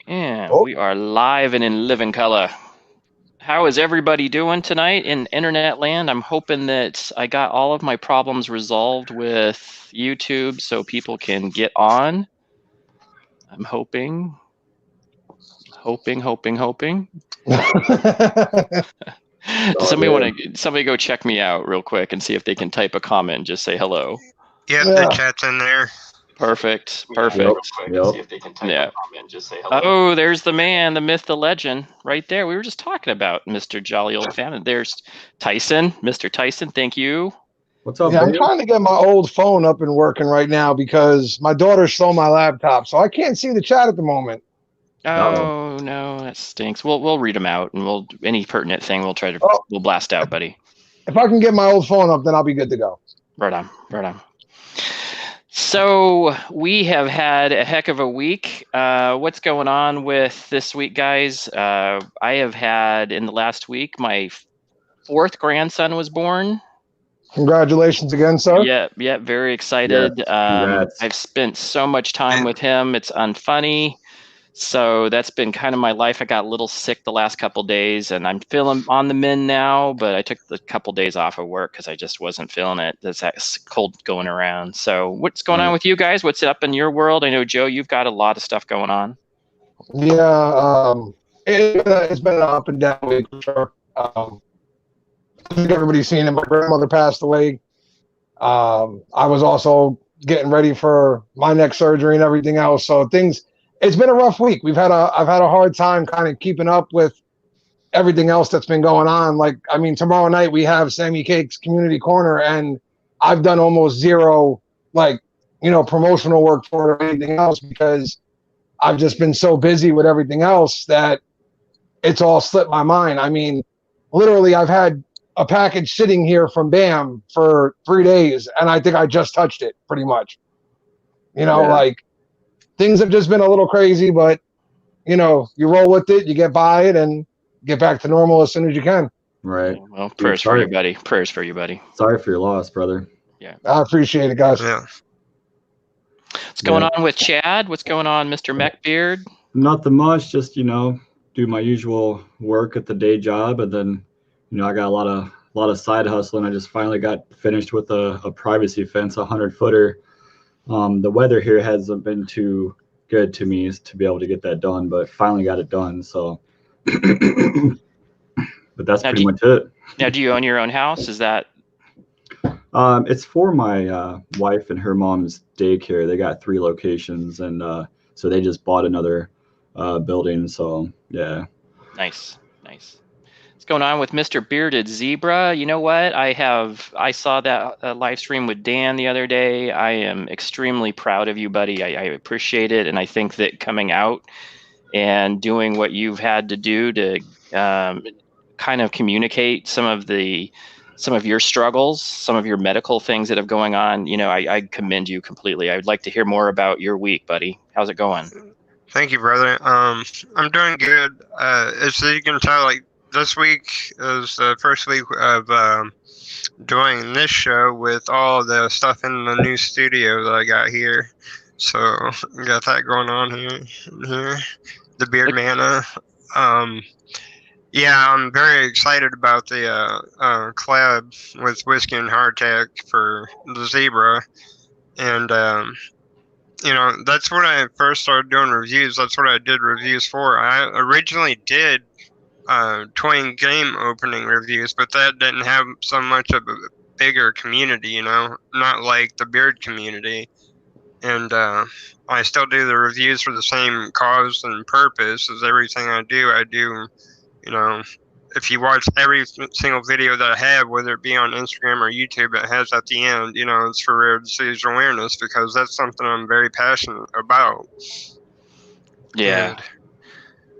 And Oh. we are live and in living color. How is everybody doing tonight in internet land? I'm hoping that I got all of my problems resolved with YouTube so people can get on. I'm hoping. Does somebody go check me out real quick and see if they can type a comment, just say hello. Yep, the chat's in there. Perfect. Yep. See if they can type a comment, just say hello. Oh, there's the man, the myth, the legend, right there. We were just talking about Mr. Jolly Old Fan. There's Tyson, Mr. Tyson. Thank you. What's up? Yeah, I'm trying to get my old phone up and working right now because my daughter stole my laptop, so I can't see the chat at the moment. Oh no, that stinks. We'll read them out, and any pertinent thing we'll blast out, buddy. If I can get my old phone up, then I'll be good to go. Right on. So we have had a heck of a week. What's going on with this week, guys? I have had in the last week, my 4th grandson was born. Congratulations again, sir. Yeah, very excited. Yes, I've spent so much time with him. It's unfunny. So that's been kind of my life. I got a little sick the last couple days, and I'm feeling on the mend now, but I took a couple days off of work because I just wasn't feeling it. There's that cold going around. So what's going on with you guys? What's up in your world? I know, Joe, you've got a lot of stuff going on. Yeah, it's been an up and down week for sure. I think everybody's seen it. My grandmother passed away. I was also getting ready for my next surgery and everything else. So it's been a rough week. I've had a hard time kind of keeping up with everything else that's been going on. Like, I mean, tomorrow night we have Sammy Cake's Community Corner, and I've done almost zero, promotional work for it or anything else because I've just been so busy with everything else that it's all slipped my mind. I mean, literally, I've had a package sitting here from BAM for 3 days, and I think I just touched it pretty much. Things have just been a little crazy, but, you roll with it, you get by it, and get back to normal as soon as you can. Right. Well, prayers for you, buddy. Prayers for you, buddy. Sorry for your loss, brother. Yeah. I appreciate it, guys. Yeah. What's going on with Chad? What's going on, Mr. MechBeard? Nothing much. Just, do my usual work at the day job, and then, I got a lot of side hustling. I just finally got finished with a privacy fence, 100-footer. The weather here hasn't been too good to me to be able to get that done, but finally got it done. So, but that's pretty much it. Now, do you own your own house? Is that? It's for my wife and her mom's daycare. They got 3 locations, and so they just bought another building. So yeah. Nice. What's going on with Mr. Bearded Zebra? You know what? I saw that live stream with Dan the other day. I am extremely proud of you, buddy. I appreciate it, and I think that coming out and doing what you've had to do to kind of communicate some of your struggles, some of your medical things that have going on, I commend you completely. I would like to hear more about your week, buddy. How's it going? Thank you, brother. I'm doing good. As you can tell, this week is the first week of doing this show with all the stuff in the new studio that I got here. So I got that going on here. The Beard Mana. Yeah, I'm very excited about the collab with Whiskey and Hardtack for the Zebra. And, that's when I first started doing reviews. That's what I did reviews for. I originally did toy game opening reviews, but that didn't have so much of a bigger community, not like the Beard community. And I still do the reviews for the same cause and purpose as everything I do. If you watch every single video that I have, whether it be on Instagram or YouTube, it has at the end, it's for rare disease awareness, because that's something I'm very passionate about. Yeah. And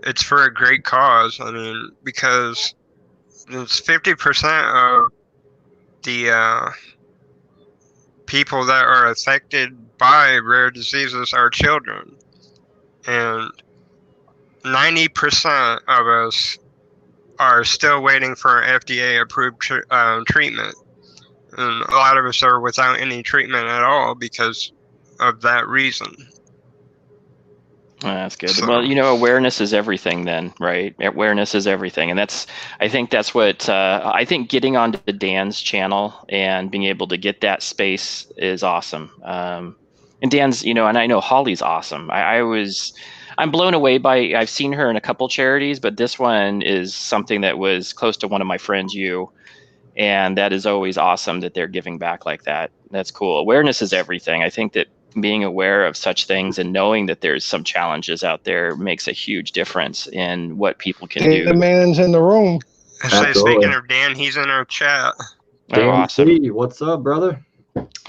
it's for a great cause. I mean, because it's 50% of the people that are affected by rare diseases are children. And 90% of us are still waiting for FDA-approved treatment. And a lot of us are without any treatment at all because of that reason. That's good. So- Well, you know, awareness is everything then, right? Awareness is everything. And I think that's what, I think getting onto Dan's channel and being able to get that space is awesome. And Dan's, you know, and I know Holly's awesome. I'm blown away I've seen her in a couple charities, but this one is something that was close to one of my friends, you. And that is always awesome that they're giving back like that. That's cool. Awareness is everything. I think that being aware of such things and knowing that there's some challenges out there makes a huge difference in what people can do. The man's in the room. I say, Absolutely. speaking of Dan, he's in our chat. Oh, awesome. C, what's up, brother?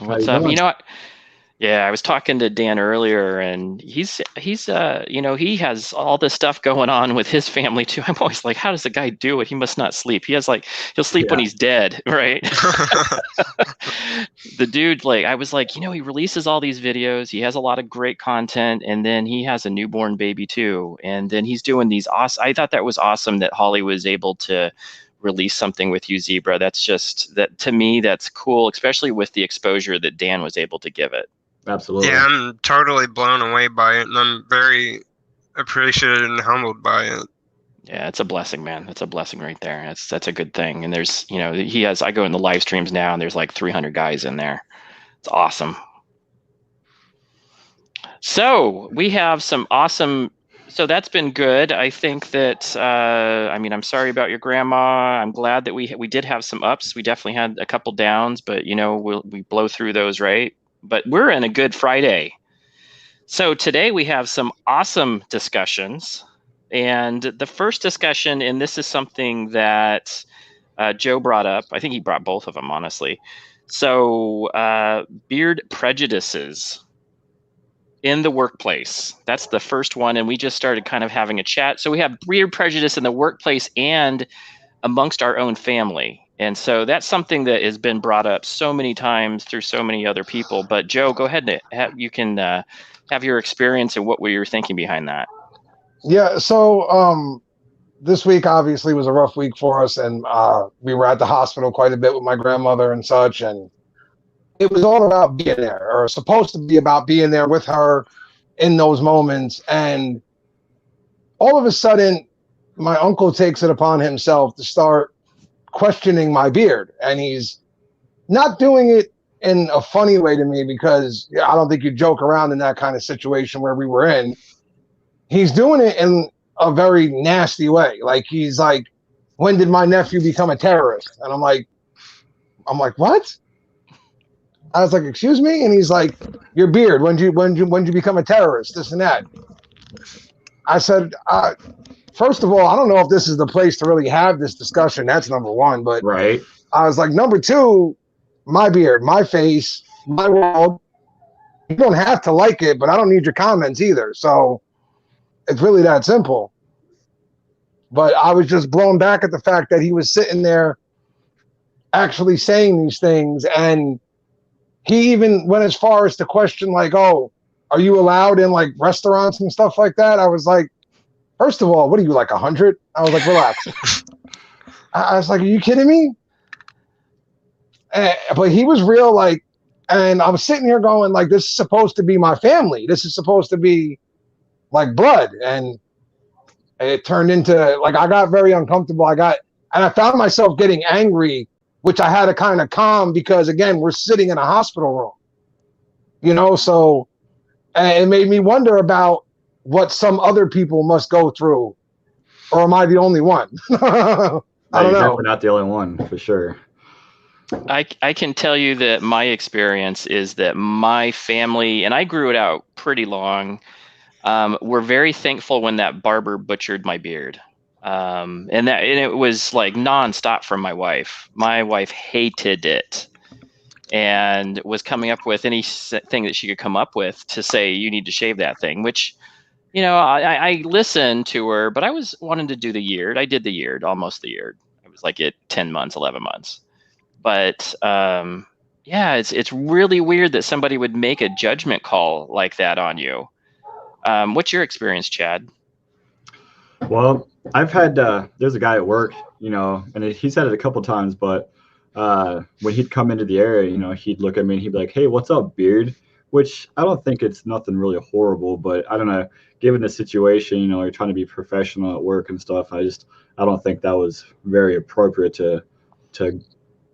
What's up? You know what? Yeah, I was talking to Dan earlier, and he's you know, he has all this stuff going on with his family too. I'm always like, how does the guy do it? He must not sleep. He'll sleep when he's dead, right? The dude, like, I was like, you know, he releases all these videos. He has a lot of great content, and then he has a newborn baby too. And then he's doing these awesome. I thought that was awesome that Holly was able to release something with you, Zebra. That's just that to me. That's cool, especially with the exposure that Dan was able to give it. Absolutely. Yeah, I'm totally blown away by it, and I'm very appreciated and humbled by it. Yeah, it's a blessing, man. That's a blessing right there. That's a good thing. And there's, you know, I go in the live streams now, and there's like 300 guys in there. It's awesome. So we have some awesome. So that's been good. I think that. I mean, I'm sorry about your grandma. I'm glad that we did have some ups. We definitely had a couple downs, but you know, we blow through those, right? But we're in a good Friday. So today we have some awesome discussions. And the first discussion, and this is something that Joe brought up. I think he brought both of them, honestly. So beard prejudices in the workplace. That's the first one. And we just started kind of having a chat. So we have beard prejudice in the workplace and amongst our own family. And so that's something that has been brought up so many times through so many other people. But Joe, go ahead and you can have your experience and what were you thinking behind that. Yeah, so this week obviously was a rough week for us, and we were at the hospital quite a bit with my grandmother and such, and it was all about being there, or supposed to be about being there with her in those moments. And all of a sudden, my uncle takes it upon himself to start questioning my beard, and he's not doing it in a funny way to me, because I don't think you joke around in that kind of situation where we were in. He's doing it in a very nasty way. Like, he's like, when did my nephew become a terrorist? And I'm like, what? I was like, excuse me? And he's like, your beard, when you become a terrorist, this and that. I said, first of all, I don't know if this is the place to really have this discussion. That's number one. But right. I was like, number two, my beard, my face, my world. You don't have to like it, but I don't need your comments either. So it's really that simple. But I was just blown back at the fact that he was sitting there actually saying these things. And he even went as far as to question, like, oh, are you allowed in like restaurants and stuff like that? I was like, first of all, what are you, like 100? I was like, relax. I was like, are you kidding me? But he was real, like, and I was sitting here going, like, this is supposed to be my family. This is supposed to be like blood. And it turned into, like, I got very uncomfortable. And I found myself getting angry, which I had to kind of calm, because again, we're sitting in a hospital room, you know? So it made me wonder about what some other people must go through, or am I the only one? I don't know. Definitely not the only one, for sure. I can tell you that my experience is that my family, and I grew it out pretty long, were very thankful when that barber butchered my beard. And it was like nonstop from my wife. My wife hated it and was coming up with anything that she could come up with to say, you need to shave that thing, which, you know, I listened to her, but I was wanting to do the year. I did the year, almost the year. It was like 10 months, 11 months. But yeah, it's really weird that somebody would make a judgment call like that on you. What's your experience, Chad? Well, I've had, there's a guy at work, you know, and he's had it a couple times, but when he'd come into the area, you know, he'd look at me and he'd be like, hey, what's up, beard? which I don't think it's nothing really horrible, but I don't know, given the situation, you know, you're trying to be professional at work and stuff. I don't think that was very appropriate to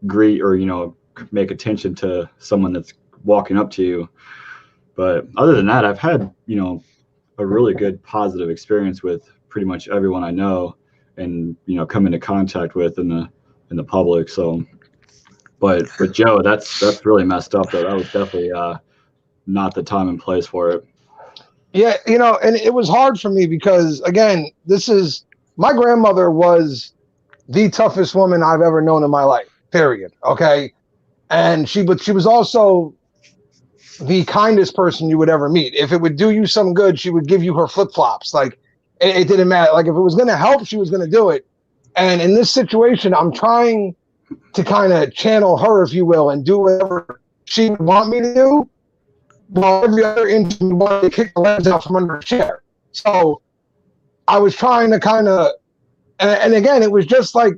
greet or, you know, make attention to someone that's walking up to you. But other than that, I've had, you know, a really good positive experience with pretty much everyone I know and, you know, come into contact with in the public. So, but Joe, that's really messed up though. That was definitely not the time and place for it. Yeah, you know, and it was hard for me because, again, my grandmother was the toughest woman I've ever known in my life, period. Okay. And but she was also the kindest person you would ever meet. If it would do you some good, she would give you her flip-flops. Like, it didn't matter. Like, if it was going to help, she was going to do it. And in this situation, I'm trying to kind of channel her, if you will, and do whatever she would want me to do, while every other inch wanted to kick the legs out from under a chair. So I was trying to kind of, and again, it was just like,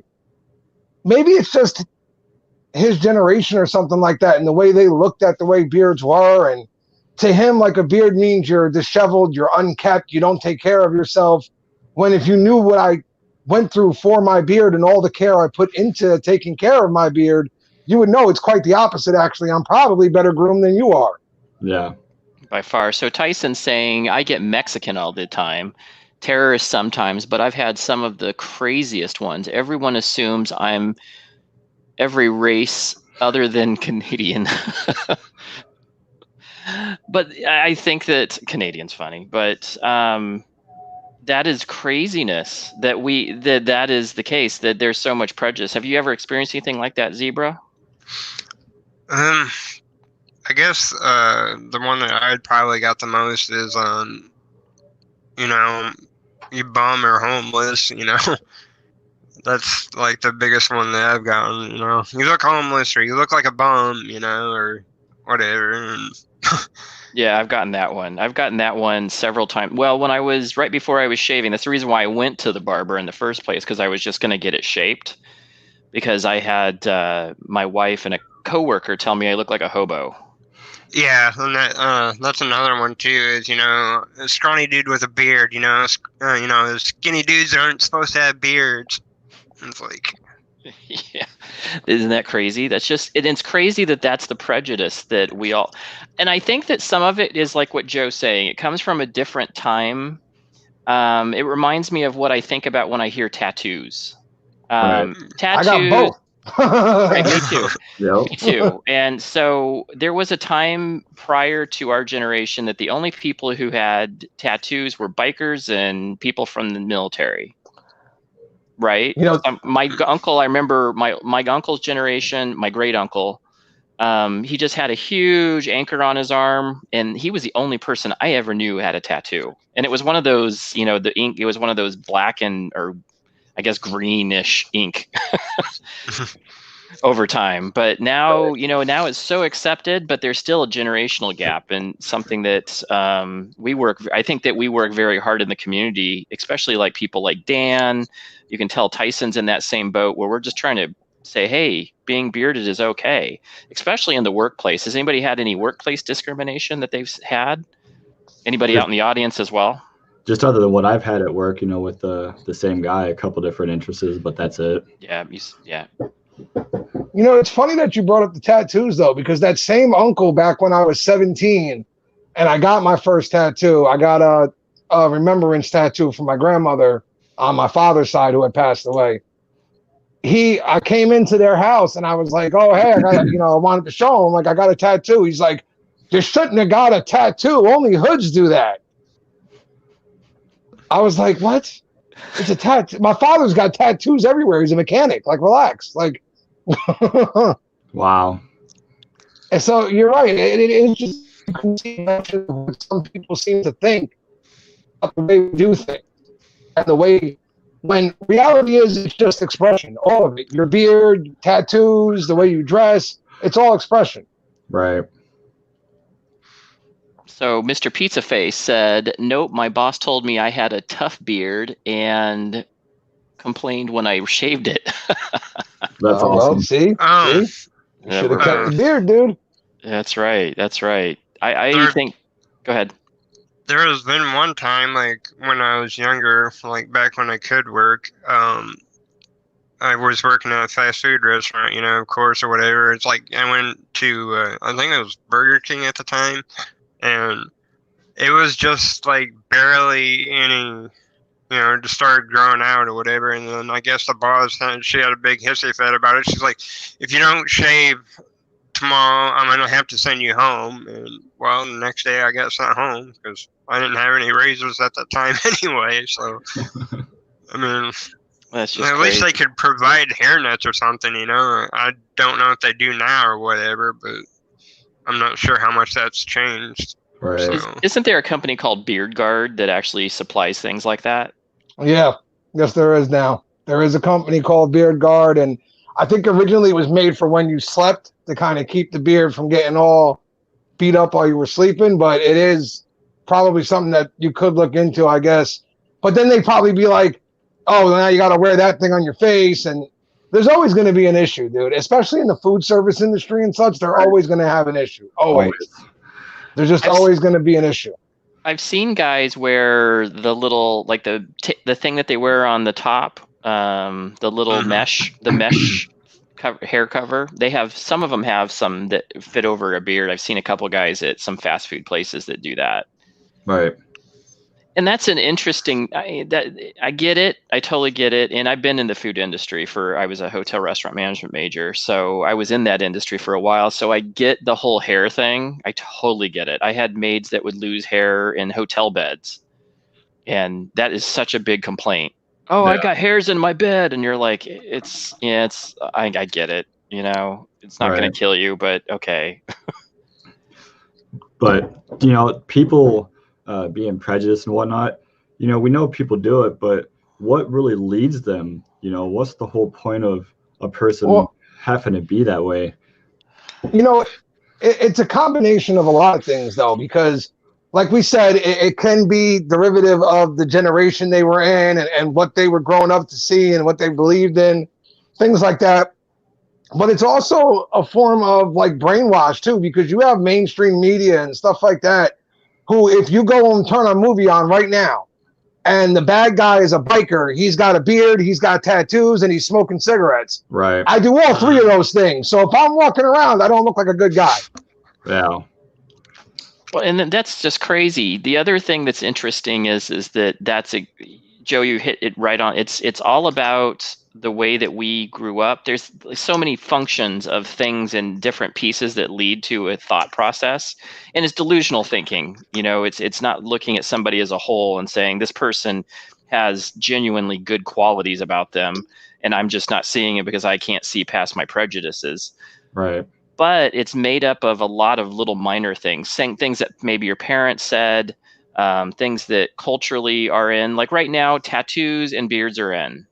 maybe it's just his generation or something like that, and the way they looked at the way beards were. And to him, like, a beard means you're disheveled, you're unkept, you don't take care of yourself. When if you knew what I went through for my beard and all the care I put into taking care of my beard, you would know it's quite the opposite. Actually, I'm probably better groomed than you are. Yeah. By far. So Tyson's saying, I get Mexican all the time, terrorists sometimes, but I've had some of the craziest ones. Everyone assumes I'm every race other than Canadian. But I think that Canadian's funny, but that is craziness that is the case, that there's so much prejudice. Have you ever experienced anything like that, Zebra? I guess the one that I probably got the most is, you know, you bum or homeless, you know. That's like the biggest one that I've gotten, you know. You look homeless or you look like a bum, you know, or whatever. And Yeah, I've gotten that one. I've gotten that one several times. Well, when I was right before I was shaving, that's the reason why I went to the barber in the first place, because I was just going to get it shaped, because I had my wife and a coworker tell me I look like a hobo. yeah, and that's another one too. Is, you know, a scrawny dude with a beard. You know, skinny dudes aren't supposed to have beards. It's like, Yeah, isn't that crazy? That's just it's crazy that that's the prejudice that we all, and I think that some of it is like what Joe's saying. It comes from a different time. It reminds me of what I think about when I hear tattoos. Right. Tattoos. I got both. Right, me too. Yep. Me too. And so there was a time prior to our generation that the only people who had tattoos were bikers and people from the military. Right. You know, my uncle, I remember my uncle's generation, my great uncle, he just had a huge anchor on his arm, and he was the only person I ever knew had a tattoo. And it was one of those, you know, the ink, it was one of those black or I guess greenish ink over time. But now, you know, now it's so accepted, but there's still a generational gap, and something that I think that we work very hard in the community, especially like people like Dan. You can tell Tyson's in that same boat, where we're just trying to say, hey, being bearded is okay, especially in the workplace. Has anybody had any workplace discrimination that they've had? Anybody out in the audience as well? Just other than what I've had at work, you know, with the same guy, a couple different interests, but that's it. Yeah. Yeah. You know, it's funny that you brought up the tattoos, though, because that same uncle, back when I was 17 and I got my first tattoo, I got a remembrance tattoo from my grandmother on my father's side, who had passed away. I came into their house and I was like, oh, hey, I wanted to show him, like, I got a tattoo. He's like, you shouldn't have got a tattoo. Only hoods do that. I was like, what? It's a tattoo. My father's got tattoos everywhere. He's a mechanic. Like, relax. Like, Wow. and so you're right. It's just what some people seem to think about the way we do things, and the way, when reality is, it's just expression. All of it. Your beard, tattoos, the way you dress, it's all expression. Right. So Mr. Pizza Face said, nope, my boss told me I had a tough beard and complained when I shaved it. That's awesome. Well, see? You should have kept the beard, dude. That's right. I think. Go ahead. There has been one time, like when I was younger, like back when I could work, I was working at a fast food restaurant, of course, or whatever. It's like I went to, I think it was Burger King at the time, and it was just like barely any, just started growing out or whatever. And then I guess the boss, she had a big hissy fit about it. She's like, if you don't shave tomorrow, I'm going to have to send you home. And well, the next day I got sent home because I didn't have any razors at that time anyway. So, I mean, that's just at least they could provide hairnets or something, I don't know if they do now or whatever, but I'm not sure how much that's changed. Right. So. Isn't there a company called Beard Guard that actually supplies things like that? Yeah. Yes, there is now. There is a company called Beard Guard, and I think originally it was made for when you slept to kind of keep the beard from getting all beat up while you were sleeping, but it is probably something that you could look into, I guess. But then they'd probably be like, oh, now you got to wear that thing on your face, and there's always going to be an issue, dude, especially in the food service industry and such. They're always going to have an issue. Always. There's just always going to be an issue. I've seen guys wear the little, like the thing that they wear on the top, the little mesh hair cover. They have, some of them have some that fit over a beard. I've seen a couple guys at some fast food places that do that. Right. And that's an interesting, I get it. I totally get it. And I've been in the food industry I was a hotel restaurant management major. So I was in that industry for a while. So I get the whole hair thing. I totally get it. I had maids that would lose hair in hotel beds. And that is such a big complaint. Oh, yeah. I got hairs in my bed. And you're like, I get it. It's not going to kill you, but okay. But, people being prejudiced and whatnot, we know people do it, but what really leads them? What's the whole point of a person having to be that way? It's a combination of a lot of things, though, because like we said, it can be derivative of the generation they were in and what they were growing up to see and what they believed in, things like that. But it's also a form of like brainwash too, because you have mainstream media and stuff like that who, if you go and turn a movie on right now and the bad guy is a biker, he's got a beard, he's got tattoos, and he's smoking cigarettes. Right. I do all three of those things. So if I'm walking around, I don't look like a good guy. Yeah. Well, and that's just crazy. The other thing that's interesting is that Joe, you hit it right on. It's all about the way that we grew up. There's so many functions of things and different pieces that lead to a thought process, and it's delusional thinking. It's not looking at somebody as a whole and saying this person has genuinely good qualities about them, and I'm just not seeing it because I can't see past my prejudices. Right. But it's made up of a lot of little minor things, saying things that maybe your parents said, things that culturally are in. Like right now, tattoos and beards are in.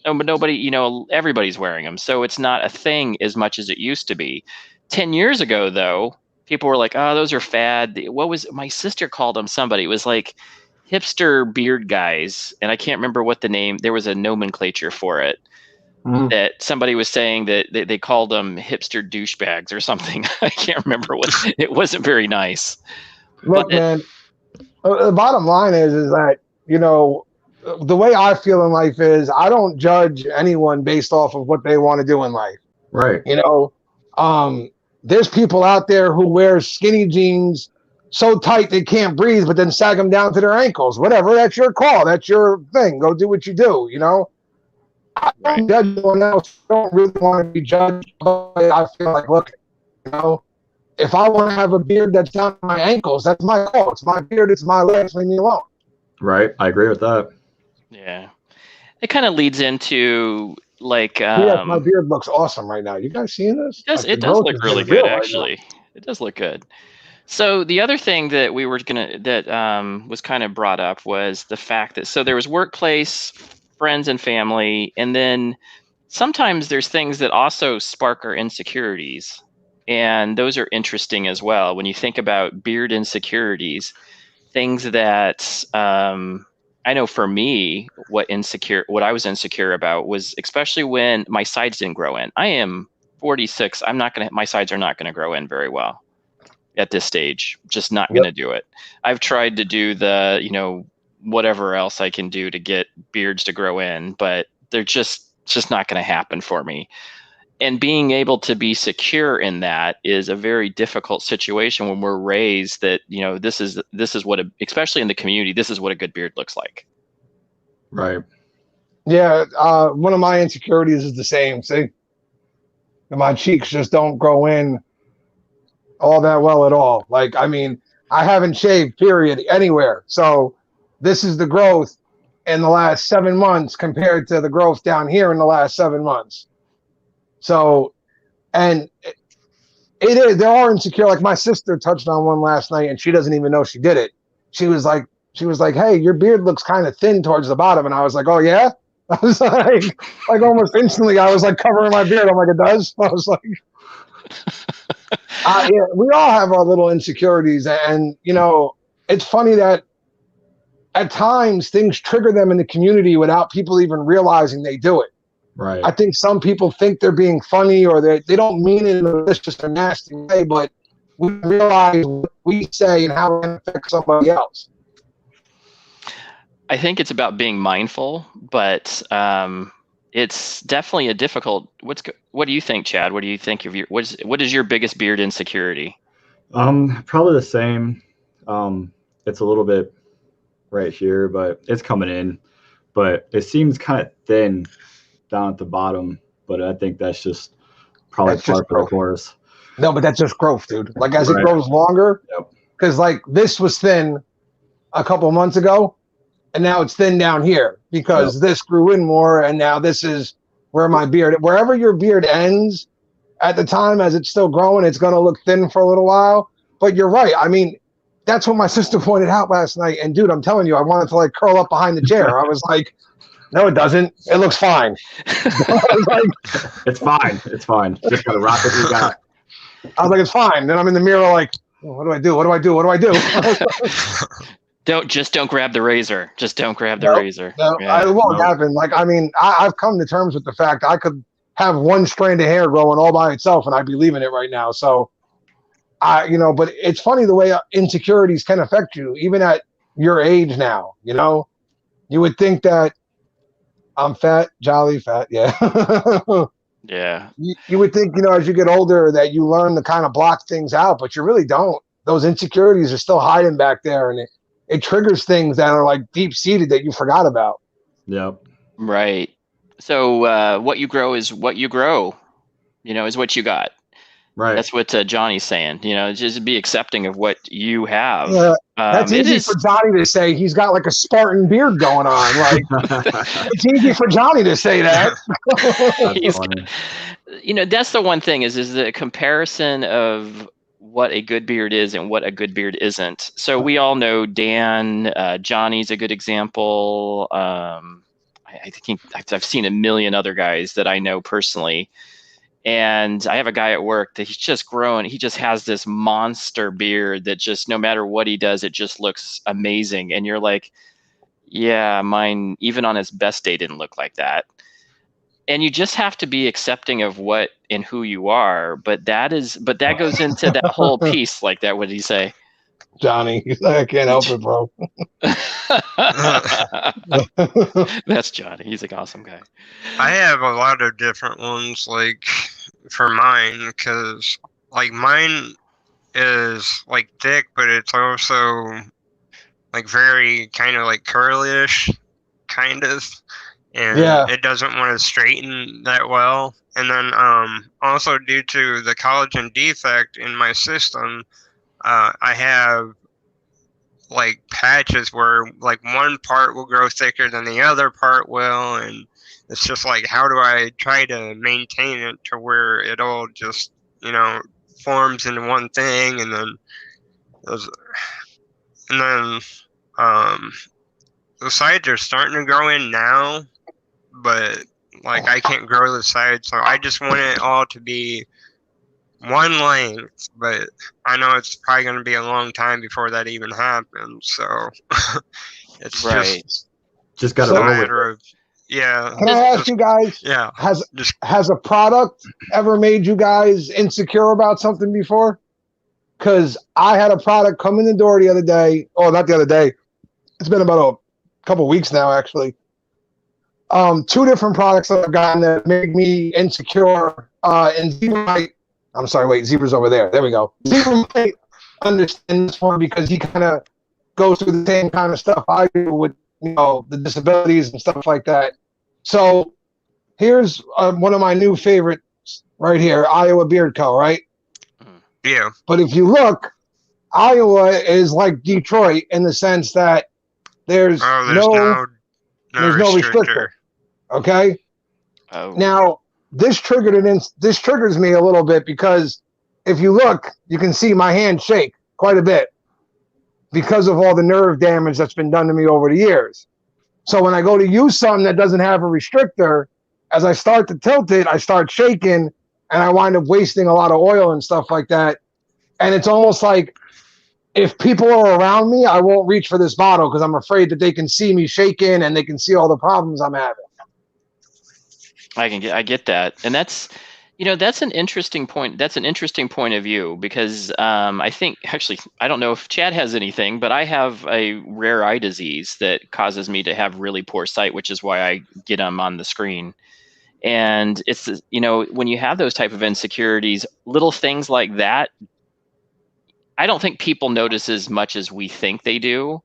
But nobody, everybody's wearing them. So it's not a thing as much as it used to be. 10 years ago, though, people were like, oh, those are fad. My sister called them somebody. It was like hipster beard guys. And I can't remember what the name, there was a nomenclature for it. That somebody was saying that they called them hipster douchebags or something. I can't remember what, it wasn't very nice. Look, man, the bottom line is that, the way I feel in life is I don't judge anyone based off of what they want to do in life. Right. There's people out there who wear skinny jeans so tight they can't breathe, but then sag them down to their ankles. Whatever, that's your call. That's your thing. Go do what you do, I don't judge anyone else. I don't really want to be judged. I feel like, look, if I want to have a beard that's down to my ankles, that's my call. It's my beard. It's my legs. Leave me alone. Right. I agree with that. Yeah. It kind of leads into like... my beard looks awesome right now. You guys seeing this? It does look really good, actually. Right, it does look good. So the other thing that we were was kind of brought up was the fact that, so there was workplace, friends and family, and then sometimes there's things that also spark our insecurities. And those are interesting as well. When you think about beard insecurities, things that I know for me, what I was insecure about was especially when my sides didn't grow in. I am 46. My sides are not going to grow in very well. at this stage. Just not Yep. going to do it. I've tried to do the, you know, whatever else I can do to get beards to grow in, but they're just not going to happen for me. And being able to be secure in that is a very difficult situation when we're raised that, you know, this is what, especially in the community, this is what a good beard looks like. Right. Yeah, one of my insecurities is the same. See, my cheeks just don't grow in all that well at all. Like, I mean, I haven't shaved, period, anywhere. So this is the growth in the last 7 months compared to the growth down here in the last 7 months. So, and it is, there are insecure. Like my sister touched on one last night, and she doesn't even know she did it. She was like, "Hey, your beard looks kind of thin towards the bottom," and I was like, "Oh yeah." I was like almost instantly, I was like covering my beard. I'm like, "It does." I was like, "Yeah, we all have our little insecurities," and you know, it's funny that at times things trigger them in the community without people even realizing they do it. Right. I think some people think they're being funny or they don't mean it in a malicious or nasty way, but we realize what we say and how it can affect somebody else. I think it's about being mindful, but it's definitely a difficult. What do you think, Chad? What do you think of your what is your biggest beard insecurity? Probably the same. It's a little bit right here, but it's coming in. But it seems kind of thin down at the bottom, but I think that's just probably par for the course. No, but that's just growth, dude. Like as it grows longer, because like this was thin a couple months ago, and now it's thin down here because this grew in more, and now this is where my beard, wherever your beard ends at the time as it's still growing, it's going to look thin for a little while. But you're right. I mean, that's what my sister pointed out last night. And dude, I'm telling you, I wanted to like curl up behind the chair. I was like, no, it doesn't. It looks fine. It's fine. It's fine. Just gotta rock what you got. I was like, it's fine. Then I'm in the mirror like, oh, what do I do? What do I do? What do I do? Don't grab the razor. Just don't grab the razor. No, it won't happen. Like, I mean, I've come to terms with the fact I could have one strand of hair growing all by itself and I'd be leaving it right now. So you know, but it's funny the way insecurities can affect you, even at your age now, you know, you would think that I'm fat, jolly fat. Yeah. Yeah. You would think, you know, as you get older that you learn to kind of block things out, but you really don't. Those insecurities are still hiding back there, and it triggers things that are like deep seated that you forgot about. Yep. Right. So what you grow is what you grow, you know, is what you got. Right. That's what Johnny's saying. You know, just be accepting of what you have. That's easy for Johnny to say. He's got like a Spartan beard going on. Like it's easy for Johnny to say that. You know, that's the one thing is the comparison of what a good beard is and what a good beard isn't. So we all know Dan, Johnny's a good example. I think I've seen a million other guys that I know personally. And I have a guy at work that he's just grown. He just has this monster beard that just no matter what he does, it just looks amazing. And you're like, yeah, mine, even on his best day, didn't look like that. And you just have to be accepting of what and who you are. But that goes into that whole piece like that. What did he say? Johnny, I can't help it, bro. That's Johnny. He's an awesome guy. I have a lot of different ones, like for mine, because like mine is like thick, but it's also like very kind of like curly-ish, kind of, and it doesn't want to straighten that well. And then also due to the collagen defect in my system, I have like patches where like one part will grow thicker than the other part will, and it's just like, how do I try to maintain it to where it all just, you know, forms into one thing, and then the sides are starting to grow in now, but like I can't grow the sides, so I just want it all to be one length, but I know it's probably going to be a long time before that even happens. So it's just got a matter of Can I ask you guys? Yeah. Has a product ever made you guys insecure about something before? because I had a product come in the door the other day. Oh, not the other day. It's been about a couple weeks now, actually. 2 different products that I've gotten that make me insecure. And Zebra might, I'm sorry, wait, Zebra's over there. There we go. Zebra might understand this one because he kind of goes through the same kind of stuff I do with, the disabilities and stuff like that. So here's one of my new favorites right here, Iowa Beard Co., right? Yeah. But if you look, Iowa is like Detroit in the sense that there's no restrictor. Okay. Oh. Now this triggers me a little bit because if you look, you can see my hand shake quite a bit because of all the nerve damage that's been done to me over the years. So when I go to use something that doesn't have a restrictor, as I start to tilt it, I start shaking and I wind up wasting a lot of oil and stuff like that. And it's almost like if people are around me, I won't reach for this bottle because I'm afraid that they can see me shaking and they can see all the problems I'm having. I get that. And that's an interesting point. That's an interesting point of view because I think actually, I don't know if Chad has anything, but I have a rare eye disease that causes me to have really poor sight, which is why I get them on the screen. And it's, when you have those type of insecurities, little things like that, I don't think people notice as much as we think they do,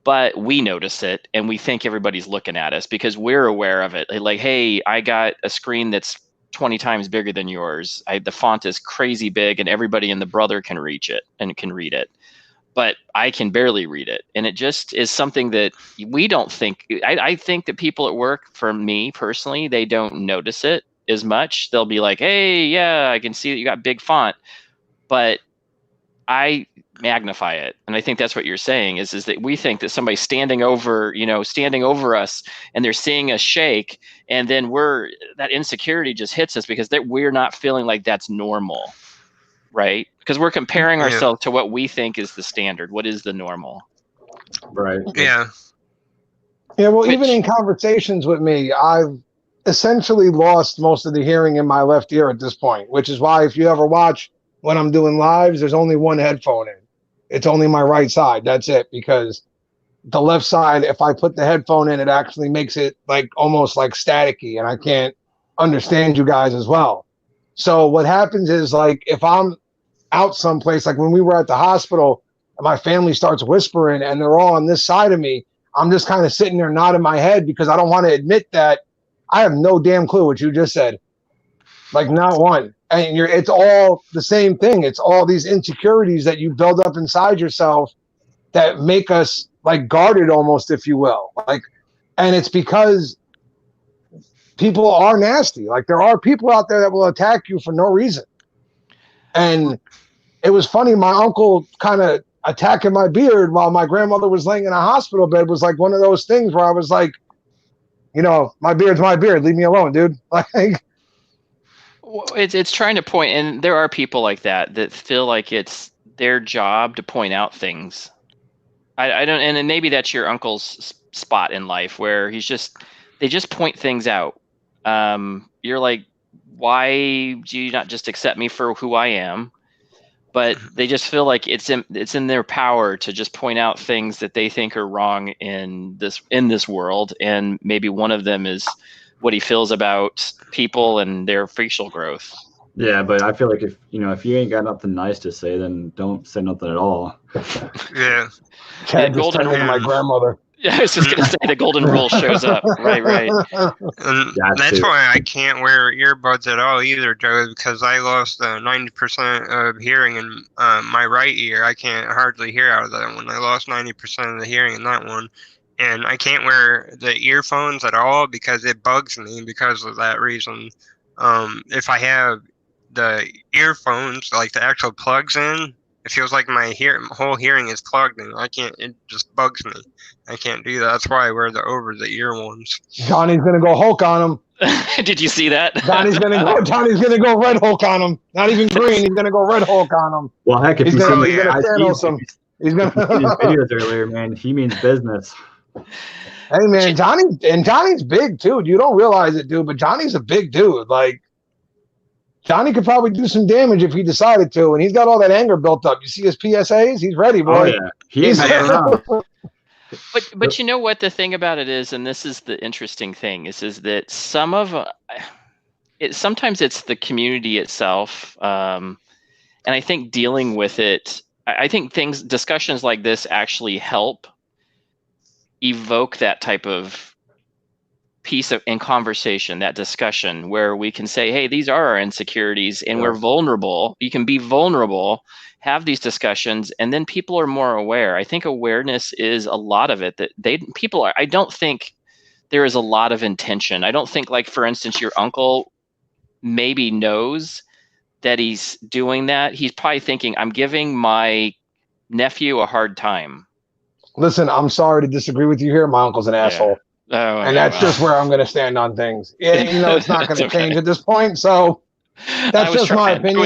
but we notice it and we think everybody's looking at us because we're aware of it. Like, hey, I got a screen that's 20 times bigger than yours. The font is crazy big and everybody and the brother can reach it and can read it, but I can barely read it. And it just is something that we don't think. I think that people at work, for me personally, they don't notice it as much. They'll be like, hey, yeah, I can see that you got big font, but I magnify it. And I think that's what you're saying is that we think that somebody's standing over us and they're seeing us shake. And then that insecurity just hits us because we're not feeling like that's normal, right? Because we're comparing ourselves to what we think is the standard. What is the normal? Right. Yeah. Yeah. Well, even in conversations with me, I've essentially lost most of the hearing in my left ear at this point, which is why if you ever watch when I'm doing lives, there's only one headphone in. It's only my right side. That's it. Because the left side, if I put the headphone in, it actually makes it like almost like staticky and I can't understand you guys as well. So what happens is like if I'm out someplace, like when we were at the hospital and my family starts whispering and they're all on this side of me, I'm just kind of sitting there nodding my head because I don't want to admit that I have no damn clue what you just said. Like not one. And it's all the same thing. It's all these insecurities that you build up inside yourself that make us like guarded almost, if you will. Like, and it's because people are nasty. Like there are people out there that will attack you for no reason. And it was funny. My uncle kind of attacking my beard while my grandmother was laying in a hospital bed was like one of those things where I was like, my beard's my beard. Leave me alone, dude. Like, it's trying to point, and there are people like that feel like it's their job to point out things. I don't, and maybe that's your uncle's spot in life where they just point things out. You're like, why do you not just accept me for who I am? But they just feel like it's in their power to just point out things that they think are wrong in this world, and maybe one of them is what he feels about people and their facial growth. Yeah, but I feel like if you ain't got nothing nice to say, then don't say nothing at all. Yeah. Chad just turned into my grandmother. Yeah, I was just gonna say the golden rule shows up. Right. And that's why I can't wear earbuds at all either, Joe, because I lost 90% of hearing in my right ear. I can't hardly hear out of that one. I lost 90% of the hearing in that one. And I can't wear the earphones at all because it bugs me because of that reason. If I have the earphones, like the actual plugs in, it feels like my whole hearing is plugged in. It just bugs me. I can't do that. That's why I wear the over-the-ear ones. Johnny's going to go Hulk on him. Did you see that? Johnny's gonna go Red Hulk on him. Not even green. He's gonna go Red Hulk on him. Well, heck, if he's you gonna see Thanos him. He's gonna his videos earlier, man. He means business. Hey man, Johnny's big too. You don't realize it, dude, but Johnny's a big dude. Like Johnny could probably do some damage if he decided to, and he's got all that anger built up. You see his PSAs? He's ready, boy. Oh yeah, he ain't messing around. But you know what the thing about it is, and this is the interesting thing, is that sometimes it's the community itself, and I think dealing with it. I think discussions like this actually help evoke that type of piece in conversation, that discussion where we can say, hey, these are our insecurities and we're vulnerable. You can be vulnerable, have these discussions, and then people are more aware. I think awareness is a lot of it, that I don't think there is a lot of intention. I don't think, like, for instance, your uncle maybe knows that he's doing that. He's probably thinking, I'm giving my nephew a hard time. Listen, I'm sorry to disagree with you here. My uncle's an asshole. Oh, and that's just where I'm going to stand on things. Yeah, it's not going to change at this point. So that's just my opinion.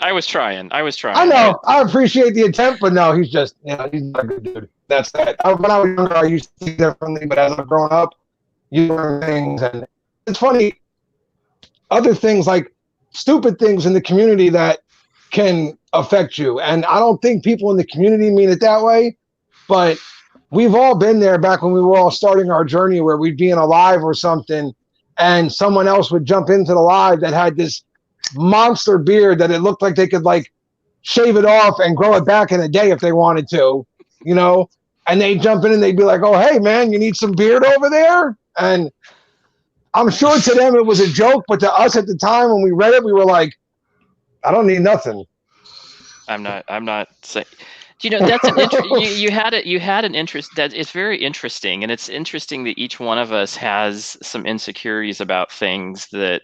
I was trying. I know. I appreciate the attempt, but no, he's just, he's not a good dude. That's that. When I was younger, I used to see differently, but as I've grown up, you learn things. And it's funny, other things like stupid things in the community that can affect you. And I don't think people in the community mean it that way, but we've all been there back when we were all starting our journey, where we'd be in a live or something and someone else would jump into the live that had this monster beard that it looked like they could like shave it off and grow it back in a day if they wanted to, and they'd jump in and they'd be like, oh, hey man, you need some beard over there? And I'm sure to them it was a joke, but to us at the time when we read it, we were like, I don't need nothing. I'm not saying. That's an you had an interest that it's very interesting, and it's interesting that each one of us has some insecurities about things and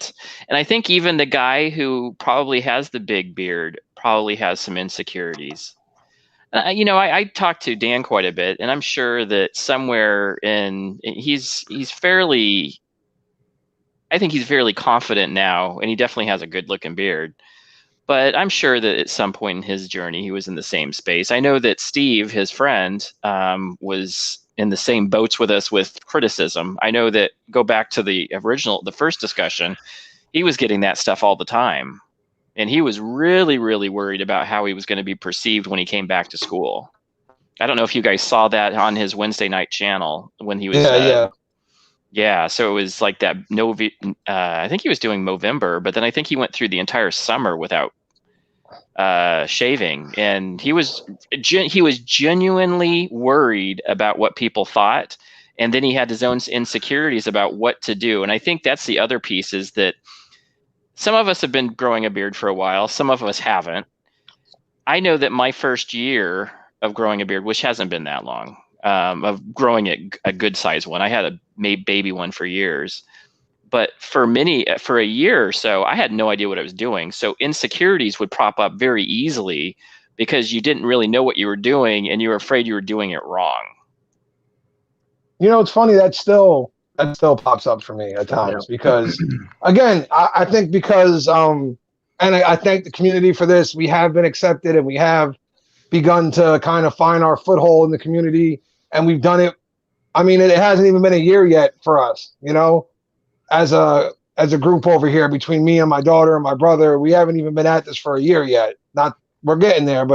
I think even the guy who probably has the big beard probably has some insecurities. I talked to Dan quite a bit, and I'm sure that somewhere he's fairly confident now, and he definitely has a good looking beard. But I'm sure that at some point in his journey, he was in the same space. I know that Steve, his friend, was in the same boats with us with criticism. I know that, go back to the first discussion, he was getting that stuff all the time. And he was really, really worried about how he was going to be perceived when he came back to school. I don't know if you guys saw that on his Wednesday night channel when he was... Yeah, so it was like that. I think he was doing Movember, but then I think he went through the entire summer without shaving, and he was genuinely worried about what people thought, and then he had his own insecurities about what to do. And I think that's the other piece, is that some of us have been growing a beard for a while, some of us haven't. I know that my first year of growing a beard, which hasn't been that long, of growing a good size one. I had a baby one for years, but for a year or so, I had no idea what I was doing. So insecurities would prop up very easily because you didn't really know what you were doing and you were afraid you were doing it wrong. It's funny, that still pops up for me at times because, again, I think because, and I thank the community for this. We have been accepted and we have begun to kind of find our foothold in the community. And we've done it. I mean, it hasn't even been a year yet for us, as a group over here, between me and my daughter and my brother. We haven't even been at this for a year yet. We're getting there,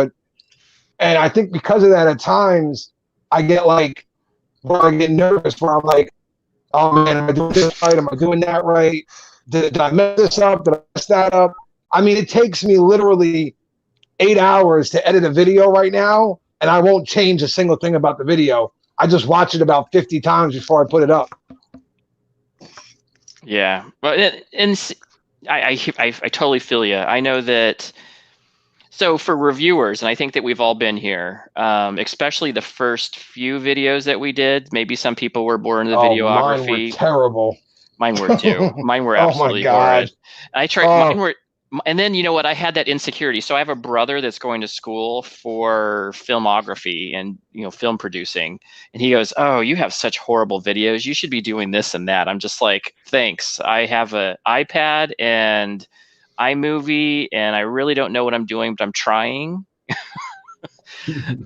and I think because of that, at times I get where I get nervous, where I'm like, oh man, am I doing this right? Am I doing that right? Did I mess this up? Did I mess that up? I mean, it takes me literally 8 hours to edit a video right now, and I won't change a single thing about the video. I just watch it about 50 times before I put it up. Yeah, well, I totally feel you. I know that. So for reviewers, and I think that we've all been here, especially the first few videos that we did. Maybe some people were born into the videography. Mine were terrible. Mine were too. Mine were absolutely horrid. I tried. Mine were. And then, you know what, I had that insecurity. So I have a brother that's going to school for filmography and, film producing. And he goes, oh, you have such horrible videos. You should be doing this and that. I'm just like, thanks. I have an iPad and iMovie, and I really don't know what I'm doing, but I'm trying.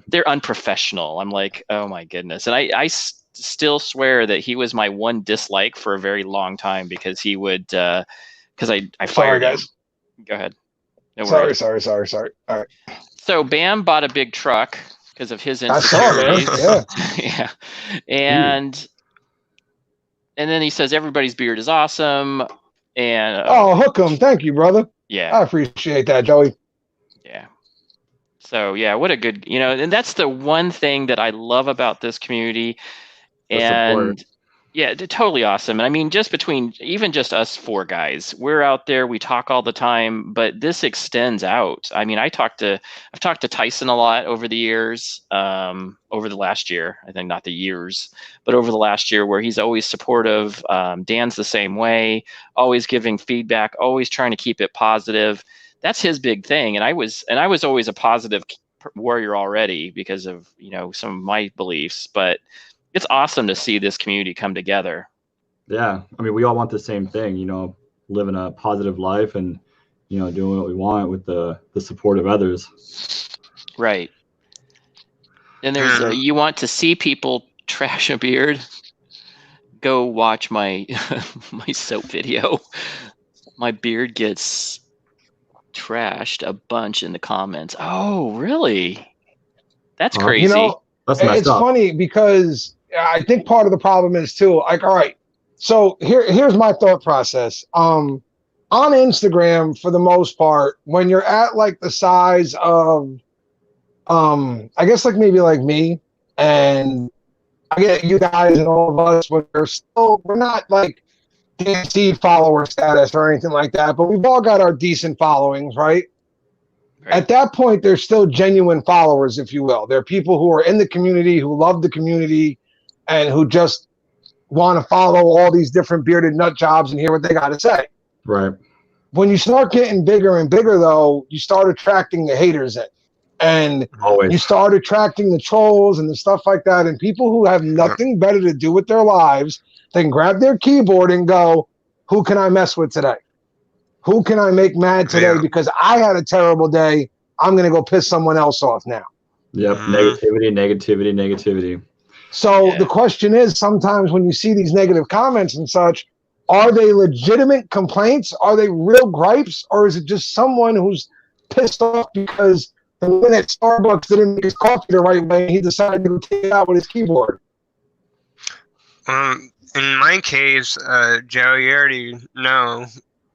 They're unprofessional. I'm like, oh my goodness. And I still swear that he was my one dislike for a very long time because he would, because I fired him. Go ahead. No Sorry, worries. sorry. All right. So Bam bought a big truck because of his I saw, man. insecurities. Yeah. And then he says everybody's beard is awesome. And oh, hook 'em. Thank you, brother. yeah. I appreciate that, Joey. Yeah. So yeah, what a good, and that's the one thing that I love about this community. And yeah, totally awesome. And I mean, just between even just us four guys, we're out there, we talk all the time, but this extends out. I mean, I've talked to Tyson a lot over the years, over the last year, I think not the years, but over the last year, where he's always supportive. Dan's the same way, always giving feedback, always trying to keep it positive. That's his big thing. And I was always a positive warrior already because of, some of my beliefs, but it's awesome to see this community come together. Yeah. I mean, we all want the same thing, living a positive life and, doing what we want with the support of others. Right. And there's, you want to see people trash a beard, go watch my, my soap video. My beard gets trashed a bunch in the comments. Oh, really? That's crazy. That's messed it's up. Funny because I think part of the problem is too, like, all right, so here's my thought process. On Instagram, for the most part, when you're at like the size of, I guess like maybe like me, and I get you guys and all of us, we're not like DNC follower status or anything like that, but we've all got our decent followings, right? At that point, they're still genuine followers, if you will. They're people who are in the community, who love the community, and who just want to follow all these different bearded nut jobs and hear what they got to say. Right. When you start getting bigger and bigger, though, you start attracting the haters in. And you start attracting the trolls and the stuff like that. And people who have nothing better to do with their lives, they can grab their keyboard and go, who can I mess with today? Who can I make mad today because I had a terrible day? I'm going to go piss someone else off now. Yep. Negativity. So the question is, sometimes when you see these negative comments and such, are they legitimate complaints? Are they real gripes? Or is it just someone who's pissed off because the man at Starbucks didn't make his coffee the right way and he decided to take it out with his keyboard? In my case, Joe, you already know,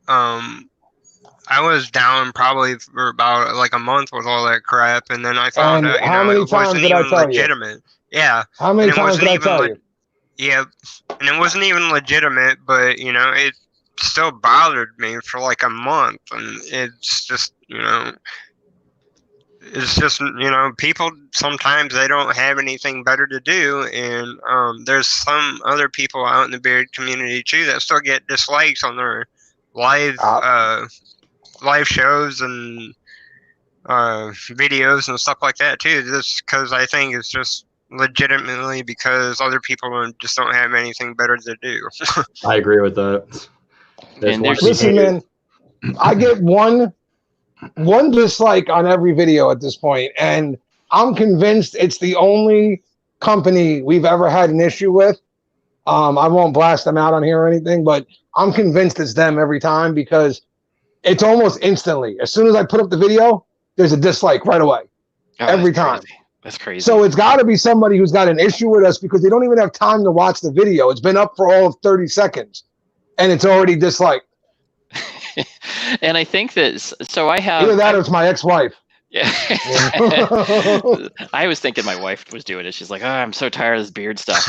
I was down probably for about like a month with all that crap, and then I found out, how many it times wasn't did I even tell you? legitimate. Yeah. How many times did I tell you? Yeah, and it wasn't even legitimate, but it still bothered me for like a month, and it's just people sometimes they don't have anything better to do, and there's some other people out in the beard community too that still get dislikes on their live shows and videos and stuff like that too, just because I think it's just legitimately because other people just don't have anything better to do. I agree with that. Listen, man, I get one dislike on every video at this point, and I'm convinced it's the only company we've ever had an issue with. I won't blast them out on here or anything, but I'm convinced it's them every time because it's almost instantly. As soon as I put up the video, there's a dislike right away. Every time. Crazy. That's crazy. So it's got to be somebody who's got an issue with us because they don't even have time to watch the video. It's been up for all of 30 seconds, and it's already disliked. And I think that, so I have... Either that or it's my ex-wife. Yeah. I was thinking my wife was doing it. She's like, I'm so tired of this beard stuff.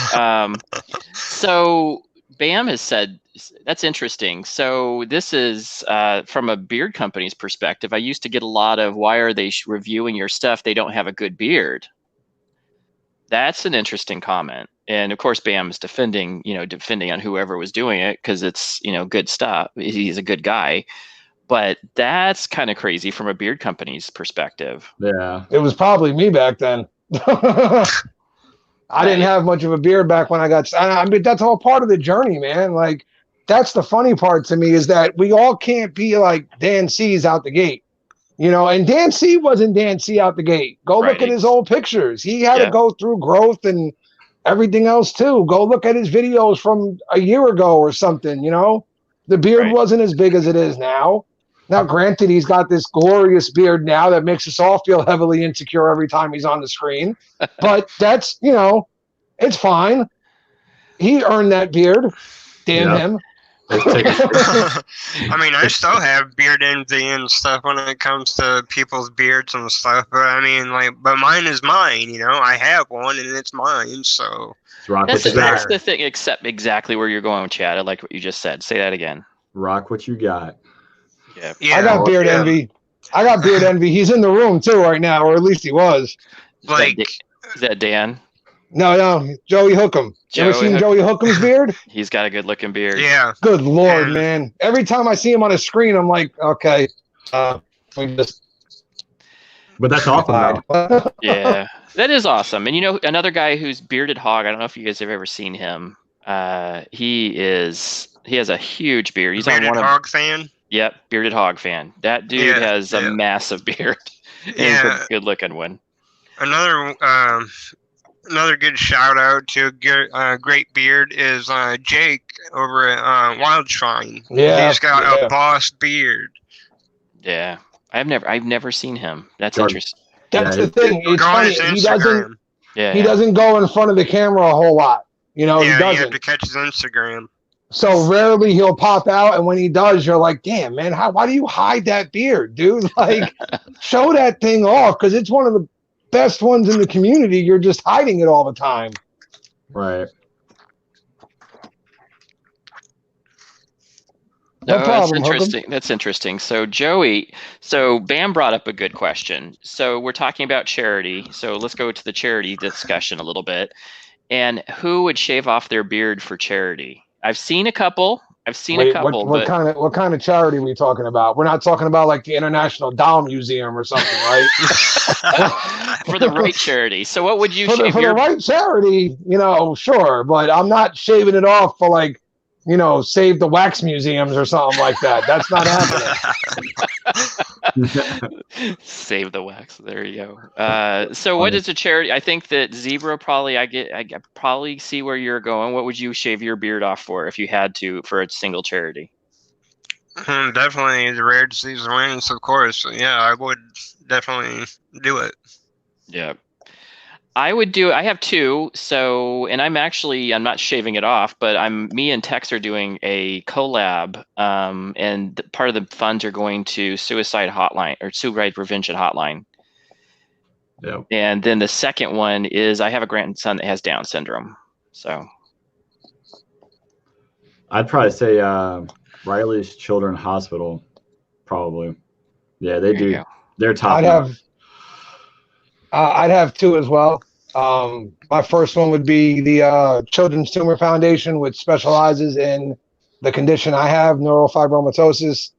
So Bam has said, that's interesting. So this is from a beard company's perspective. I used to get a lot of, why are they reviewing your stuff? They don't have a good beard. That's an interesting comment. And of course, Bam is defending on whoever was doing it because it's, good stuff. He's a good guy. But that's kind of crazy from a beard company's perspective. Yeah. It was probably me back then. I didn't have much of a beard back when I got... I mean, that's all part of the journey, man. Like, that's the funny part to me is that we all can't be like Dan C's out the gate. And Dan C wasn't Dan C out the gate. Go look at his old pictures. He had to go through growth and everything else too. Go look at his videos from a year ago or something, The beard wasn't as big as it is now. Now, granted, he's got this glorious beard now that makes us all feel heavily insecure every time he's on the screen. But that's, it's fine. He earned that beard. Damn him. I mean, I still have beard envy and stuff when it comes to people's beards and stuff. But I mean, but mine is mine. I have one and it's mine. So that's the thing. Except exactly where you're going, Chad. I like what you just said. Say that again. Rock what you got. Yeah. I got beard envy. I got beard envy. He's in the room too right now, or at least he was. Is that Dan? No, Joey Hookham. You ever seen Joey Hookham's beard? He's got a good looking beard. Yeah. Good Lord, man. Every time I see him on a screen, I'm like, okay. But that's awesome. Yeah, that is awesome. And another guy who's Bearded Hog, I don't know if you guys have ever seen him. He has a huge beard. He's Bearded on one Hog fan? Yep, Bearded Hog fan. That dude has a massive beard. And a good looking one. Another good shout out to great beard is Jake over at Wild Shrine. Yeah, he's got a boss beard. Yeah, I've never seen him. That's interesting. That's the thing. It's funny. He doesn't go in front of the camera a whole lot. He doesn't. You have to catch his Instagram. So rarely he'll pop out, and when he does, you're like, damn, man, why do you hide that beard, dude? Like, show that thing off, because it's one of the best ones in the community. You're just hiding it all the time. Right. No problem, that's interesting. That's interesting. So Bam brought up a good question. So we're talking about charity. So let's go to the charity discussion a little bit. And who would shave off their beard for charity? I've seen a couple. What kind of charity are we talking about? We're not talking about like the International Doll Museum or something, right? For the right charity. So what would you shave for the right charity? Sure, but I'm not shaving it off for like, save the wax museums or something like that. That's not happening. Save the wax. There you go. So what is a charity? I think that Zebra probably, I probably see where you're going. What would you shave your beard off for if you had to for a single charity? Definitely the rare disease awareness, of course. Yeah, I would definitely do it. Yeah. I would do. I have two. So, and I'm not shaving it off, but me and Tex are doing a collab, and part of the funds are going to suicide hotline or suicide prevention hotline. Yeah. And then the second one is I have a grandson that has Down syndrome. So, I'd probably say Riley's Children's Hospital, probably. Yeah, they do. They're top. I'd have two as well. My first one would be the Children's Tumor Foundation, which specializes in the condition I have, neurofibromatosis,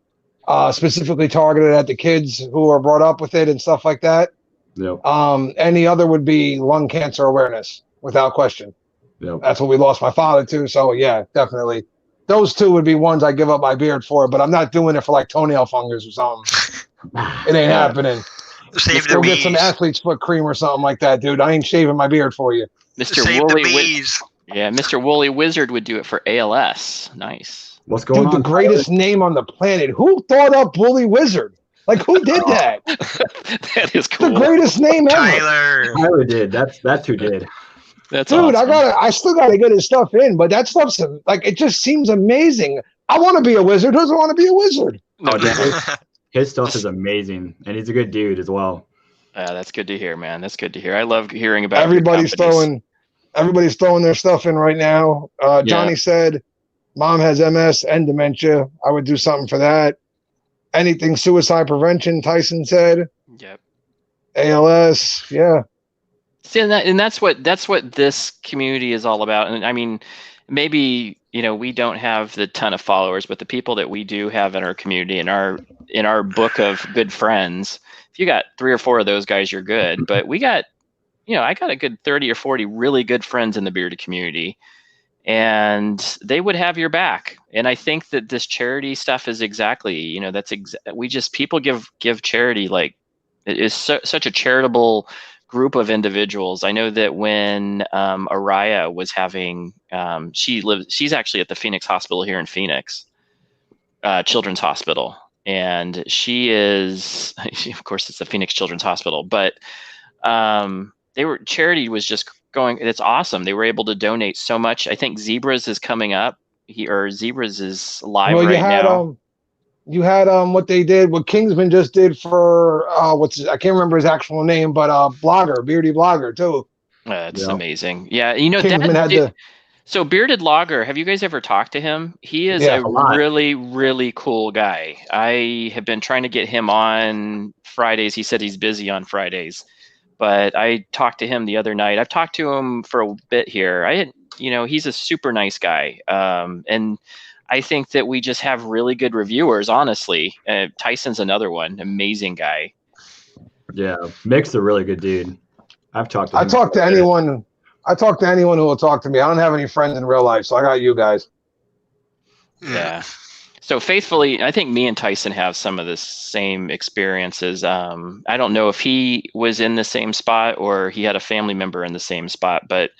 specifically targeted at the kids who are brought up with it and stuff like that. Yep. And the other would be lung cancer awareness, without question. Yep. That's what we lost my father to. So yeah, definitely. Those two would be ones I give up my beard for, but I'm not doing it for like toenail fungus or something. It ain't happening. Save Go the bees. get some athlete's foot cream or something like that, dude. I ain't shaving my beard for you. Save the bees. Mr. Woolly Wizard would do it for ALS. Nice. What's going on? The greatest name on the planet. Who thought up Woolly Wizard? Like, who did that? That is cool. The greatest name ever. Tyler did. That's who did. That's dude. Awesome. I still gotta get his stuff in, but that stuff's like, it just seems amazing. I want to be a wizard. Who doesn't want to be a wizard? No, his stuff is amazing, and he's a good dude as well. That's good to hear, man. That's good to hear. I love hearing about everybody's throwing their stuff in right now. Johnny said, "Mom has MS and dementia. I would do something for that. Anything suicide prevention." Tyson said, "Yep." ALS, yeah. See, and that's what this community is all about. And I mean, maybe we don't have the ton of followers, but the people that we do have in our community, in our book of good friends, if you got 3 or 4 of those guys, you're good. But we got, I got a good 30 or 40 really good friends in the bearded community, and they would have your back. And I think that this charity stuff is exactly, people give charity, like it is such a charitable group of individuals. I know that when Araya was having, she's actually at the Phoenix Hospital here in Phoenix, Children's Hospital. and she is, of course, it's the Phoenix Children's Hospital, but charity was just going. It's awesome. They were able to donate so much. I think Zebras is coming up. Zebras is live Well, right now. you had what they did, what Kingsman just did for I can't remember his actual name, but blogger, beardy blogger too. It's Yeah. amazing. Yeah, you know Kingsman that. had the So Bearded Logger, have you guys ever talked to him? He is Yeah, a a lot. really, really cool guy. I have been trying to get him on Fridays. He said he's busy on Fridays, but I talked to him the other night. I've talked to him for a bit here. He's a super nice guy. And I think that we just have really good reviewers, honestly. Tyson's another one, amazing guy. Yeah, Mick's a really good dude. I've talked to him. I talk to anyone who will talk to me. I don't have any friends in real life, so I got you guys. Yeah. So faithfully, I think me and Tyson have some of the same experiences. I don't know if he was in the same spot or he had a family member in the same spot, but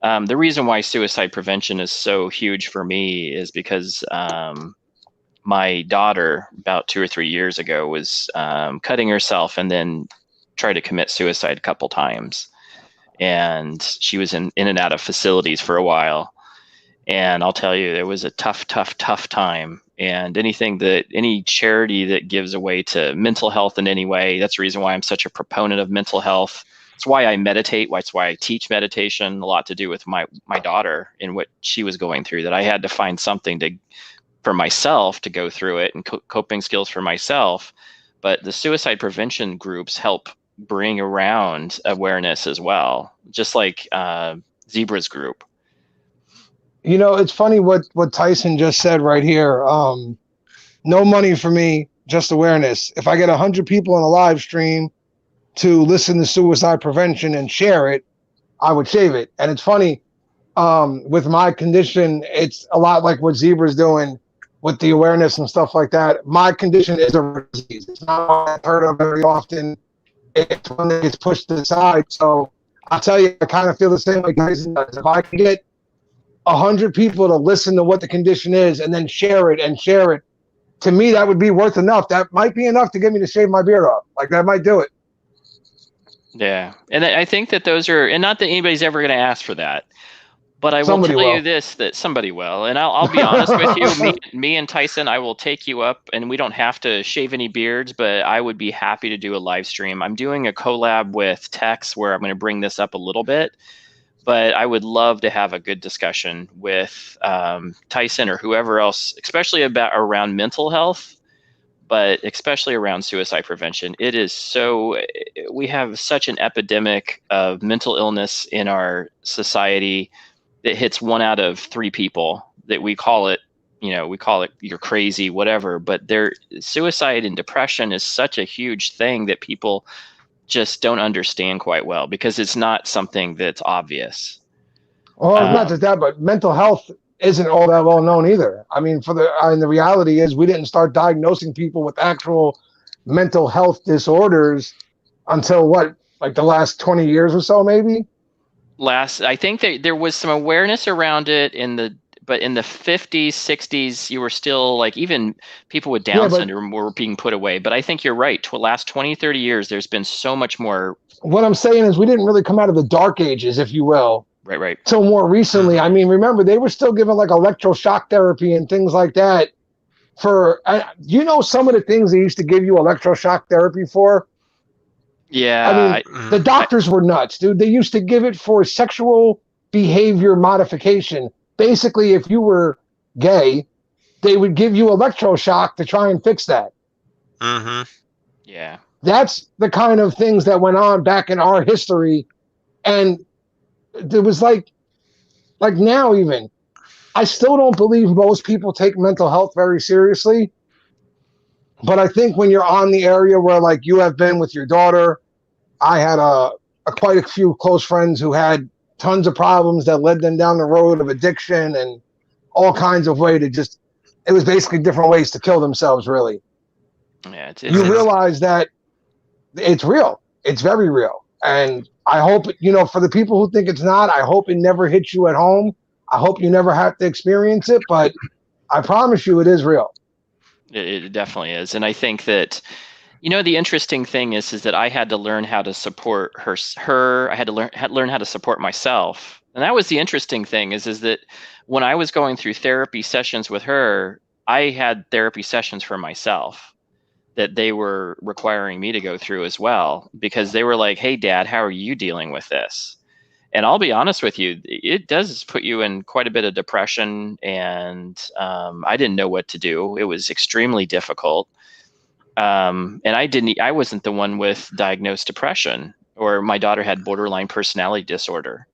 the reason why suicide prevention is so huge for me is because my daughter, about 2 or 3 years ago, was cutting herself and then tried to commit suicide a couple times. And she was in and out of facilities for a while. And I'll tell you, it was a tough time. And any charity that gives away to mental health in any way, that's the reason why I'm such a proponent of mental health. It's why I meditate. It's why I teach meditation. A lot to do with my daughter and what she was going through, that I had to find something for myself to go through it, and coping skills for myself. But the suicide prevention groups help bring around awareness as well, just like Zebra's group. You know, it's funny what Tyson just said right here. No money for me, just awareness. If I get 100 people in a live stream to listen to suicide prevention and share it, I would shave it. And it's funny, with my condition, it's a lot like what Zebra's doing with the awareness and stuff like that. My condition is a disease. It's not one I've heard of very often. It's one that gets pushed to the side. So I'll tell you, I kind of feel the same way Tyson does. If I can get 100 people to listen to what the condition is and then share it, to me, that would be worth enough. That might be enough to get me to shave my beard off. Like, that might do it. Yeah. And I think that those are, and not that anybody's ever going to ask for that, but I Somebody will tell will. you this, that somebody will. And I'll be honest with you, me and Tyson, I will take you up, and we don't have to shave any beards, but I would be happy to do a live stream. I'm doing a collab with Tex where I'm going to bring this up a little bit, but I would love to have a good discussion with Tyson or whoever else, especially around mental health, but especially around suicide prevention. We have such an epidemic of mental illness in our society that hits 1 out of 3 people, that we call it you're crazy, whatever. But suicide and depression is such a huge thing that people just don't understand quite well, because it's not something that's obvious. Well, not just that, but mental health isn't all that well known either. I mean, the reality is we didn't start diagnosing people with actual mental health disorders until like the last 20 years or so, maybe? I think that there was some awareness around it but in the 50s, 60s, you were still like, even people with Down syndrome were being put away. But I think you're right. Last 20, 30 years, there's been so much more. What I'm saying is we didn't really come out of the dark ages, if you will. Right. Till more recently. I mean, remember, they were still giving like electroshock therapy and things like that some of the things they used to give you electroshock therapy for? Yeah. I mean, the doctors were nuts, dude. They used to give it for sexual behavior modification. Basically, if you were gay, they would give you electroshock to try and fix that. Mm-hmm. Yeah. That's the kind of things that went on back in our history. And it was like now even, I still don't believe most people take mental health very seriously. But I think when you're on the area where like you have been with your daughter, I had quite a few close friends who had tons of problems that led them down the road of addiction and all kinds of ways it was basically different ways to kill themselves, really. Yeah, you realize that it's real. It's very real. And I hope, for the people who think it's not, I hope it never hits you at home. I hope you never have to experience it, but I promise you it is real. It definitely is. And I think that, the interesting thing is that I had to learn how to support her. I had to learn how to support myself. And that was the interesting thing is that when I was going through therapy sessions with her, I had therapy sessions for myself that they were requiring me to go through as well, because they were like, "Hey, Dad, how are you dealing with this?" And I'll be honest with you, it does put you in quite a bit of depression, and I didn't know what to do. It was extremely difficult. And I wasn't the one with diagnosed depression, or my daughter had borderline personality disorder.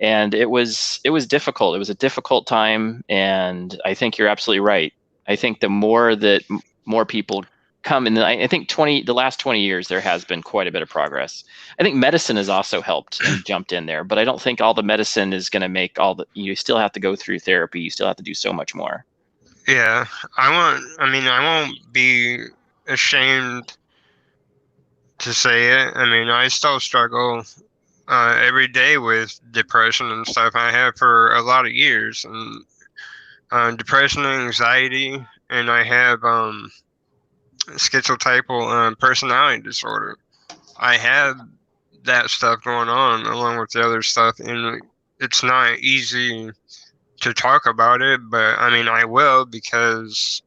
And it was difficult. It was a difficult time. And I think you're absolutely right. I think the more that more people come, and I think the last 20 years, there has been quite a bit of progress. I think medicine has also helped and jumped in there, but I don't think all the medicine is going to make you still have to go through therapy. You still have to do so much more. Yeah, I won't be ashamed to say it. I mean, I still struggle every day with depression and stuff. I have for a lot of years, and depression and anxiety, and I have schizotypal personality disorder. I have that stuff going on along with the other stuff, and it's not easy to talk about it, but I mean, I will, because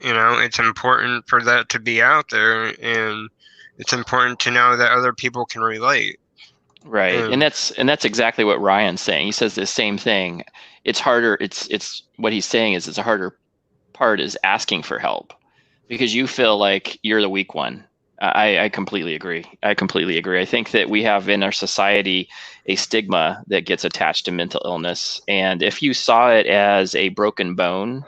it's important for that to be out there, and it's important to know that other people can relate. Right. And that's exactly what Ryan's saying. He says the same thing. It's harder. It's what he's saying is it's a harder part is asking for help, because you feel like you're the weak one. I completely agree. I think that we have in our society a stigma that gets attached to mental illness. And if you saw it as a broken bone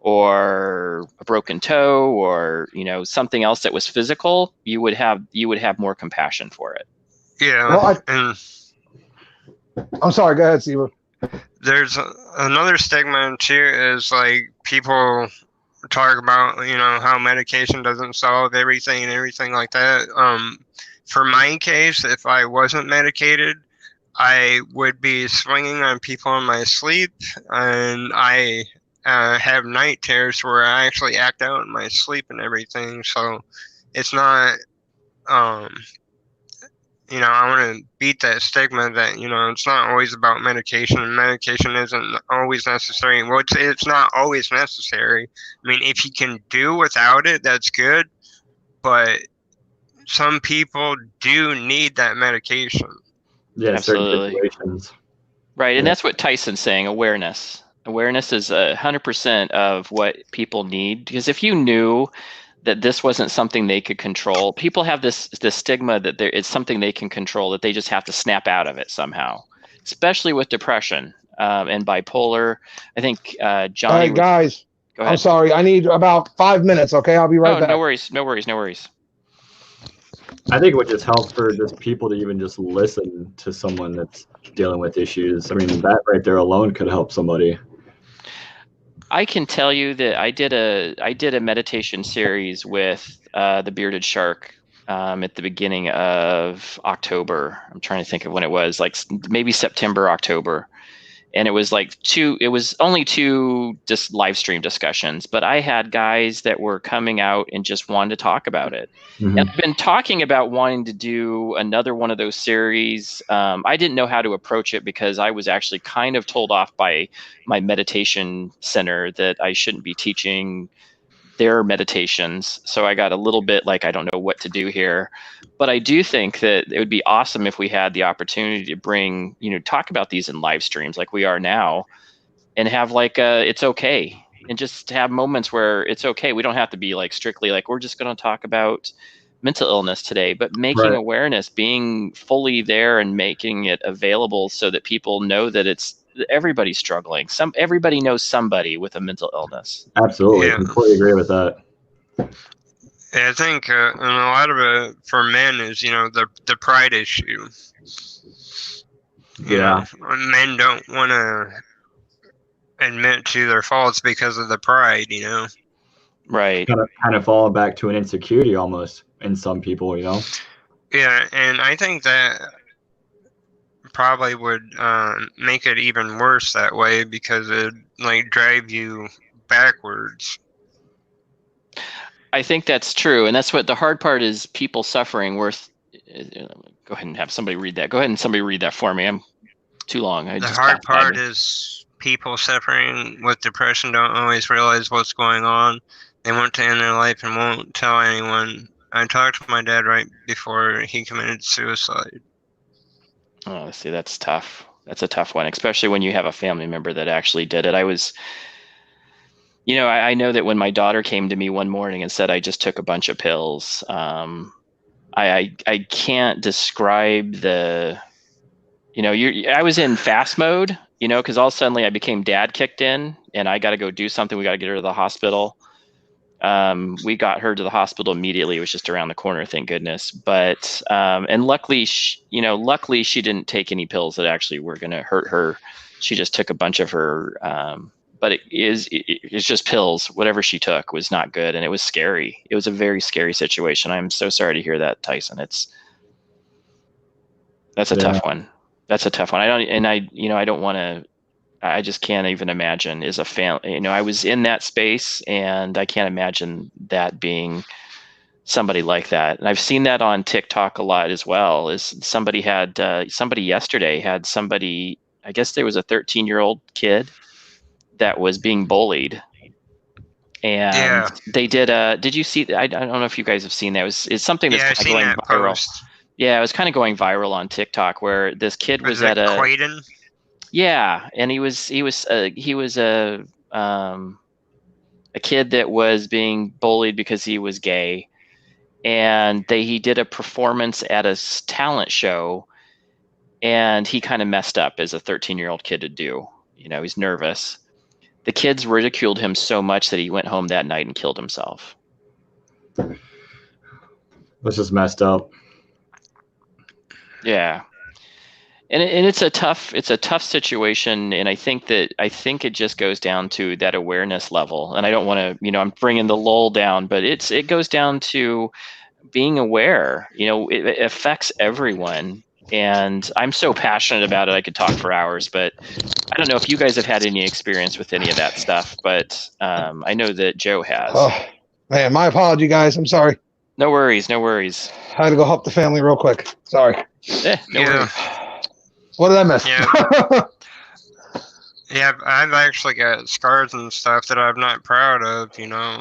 or a broken toe, or something else that was physical, you would have more compassion for it. Yeah. Well, and I'm sorry. Go ahead, Steve. there's another stigma too, is like people talk about how medication doesn't solve everything and everything like that. For my case, if I wasn't medicated, I would be swinging on people in my sleep, and I have night terrors where I actually act out in my sleep and everything. So it's not I want to beat that stigma that it's not always about medication, and medication isn't always necessary. Well, it's not always necessary. I mean, if you can do without it, that's good, but some people do need that medication. Yeah, Absolutely. certain situations. Right, and that's what Tyson's saying. Awareness is 100% of what people need, because if you knew that this wasn't something they could control, people have this stigma that it's something they can control, that they just have to snap out of it somehow, especially with depression and bipolar. I think Johnny. All right, guys. Go ahead. I'm sorry. I need about 5 minutes. Okay, I'll be right back. No worries. I think it would just help for just people to even just listen to someone that's dealing with issues. I mean, that right there alone could help somebody. I can tell you that I did a meditation series with the Bearded Shark at the beginning of October. I'm trying to think of when it was, like maybe September, October. And it was only two just live stream discussions, but I had guys that were coming out and just wanted to talk about it. Mm-hmm. And I've been talking about wanting to do another one of those series. I didn't know how to approach it, because I was actually kind of told off by my meditation center that I shouldn't be teaching their meditations. So I got a little bit like, I don't know what to do here. But I do think that it would be awesome if we had the opportunity to bring, talk about these in live streams like we are now, and have like it's okay, and just have moments where it's okay. We don't have to be like strictly like, we're just going to talk about mental illness today, but making awareness, being fully there and making it available so that people know that everybody's struggling. Everybody knows somebody with a mental illness. Absolutely. Yeah. Completely agree with that. I think and a lot of it for men is, the pride issue. Yeah. Men don't want to admit to their faults because of the pride, Right. Kind of fall back to an insecurity almost in some people, Yeah, and I think that probably would make it even worse that way, because it like drive you backwards. I think that's true, and that's what the hard part is. People suffering. Worth. Go ahead and have somebody read that. Go ahead and somebody read that for me. I'm too long. The hard part is people suffering with depression don't always realize what's going on. They want to end their life and won't tell anyone. I talked to my dad right before he committed suicide. Oh, see, that's tough. That's a tough one, especially when you have a family member that actually did it. I was, I know that when my daughter came to me one morning and said I just took a bunch of pills, I can't describe the, I was in fast mode, because all of a sudden I became dad kicked in and I got to go do something. We got to get her to the hospital. We got her to the hospital immediately. It was just around the corner, thank goodness. But and luckily, luckily she didn't take any pills that actually were going to hurt her. She just took a bunch of her. But it's just pills. Whatever she took was not good, and it was scary. It was a very scary situation. I'm so sorry to hear that, Tyson. That's a tough one. That's a tough one. I don't want to. I just can't even imagine as a family. I was in that space and I can't imagine that being somebody like that. And I've seen that on TikTok a lot as well. Is somebody yesterday had somebody, I guess there was a 13-year-old kid that was being bullied. And they did you see, I don't know if you guys have seen that. It's something that's kind of going viral. Post. Yeah, it was kind of going viral on TikTok where this kid was at a Quaden? Yeah, and he was a kid that was being bullied because he was gay, and he did a performance at a talent show, and he kind of messed up as a 13-year-old kid to do. He's nervous. The kids ridiculed him so much that he went home that night and killed himself. That's just messed up. Yeah. And it's a tough situation, and I think it just goes down to that awareness level. And I don't want to, I'm bringing the lull down, but it goes down to being aware. It affects everyone, and I'm so passionate about it. I could talk for hours, but I don't know if you guys have had any experience with any of that stuff. But I know that Joe has. Oh man, my apology, guys. I'm sorry. No worries. I had to go help the family real quick. Sorry. No worries. What did I miss? Yeah, I've actually got scars and stuff that I'm not proud of,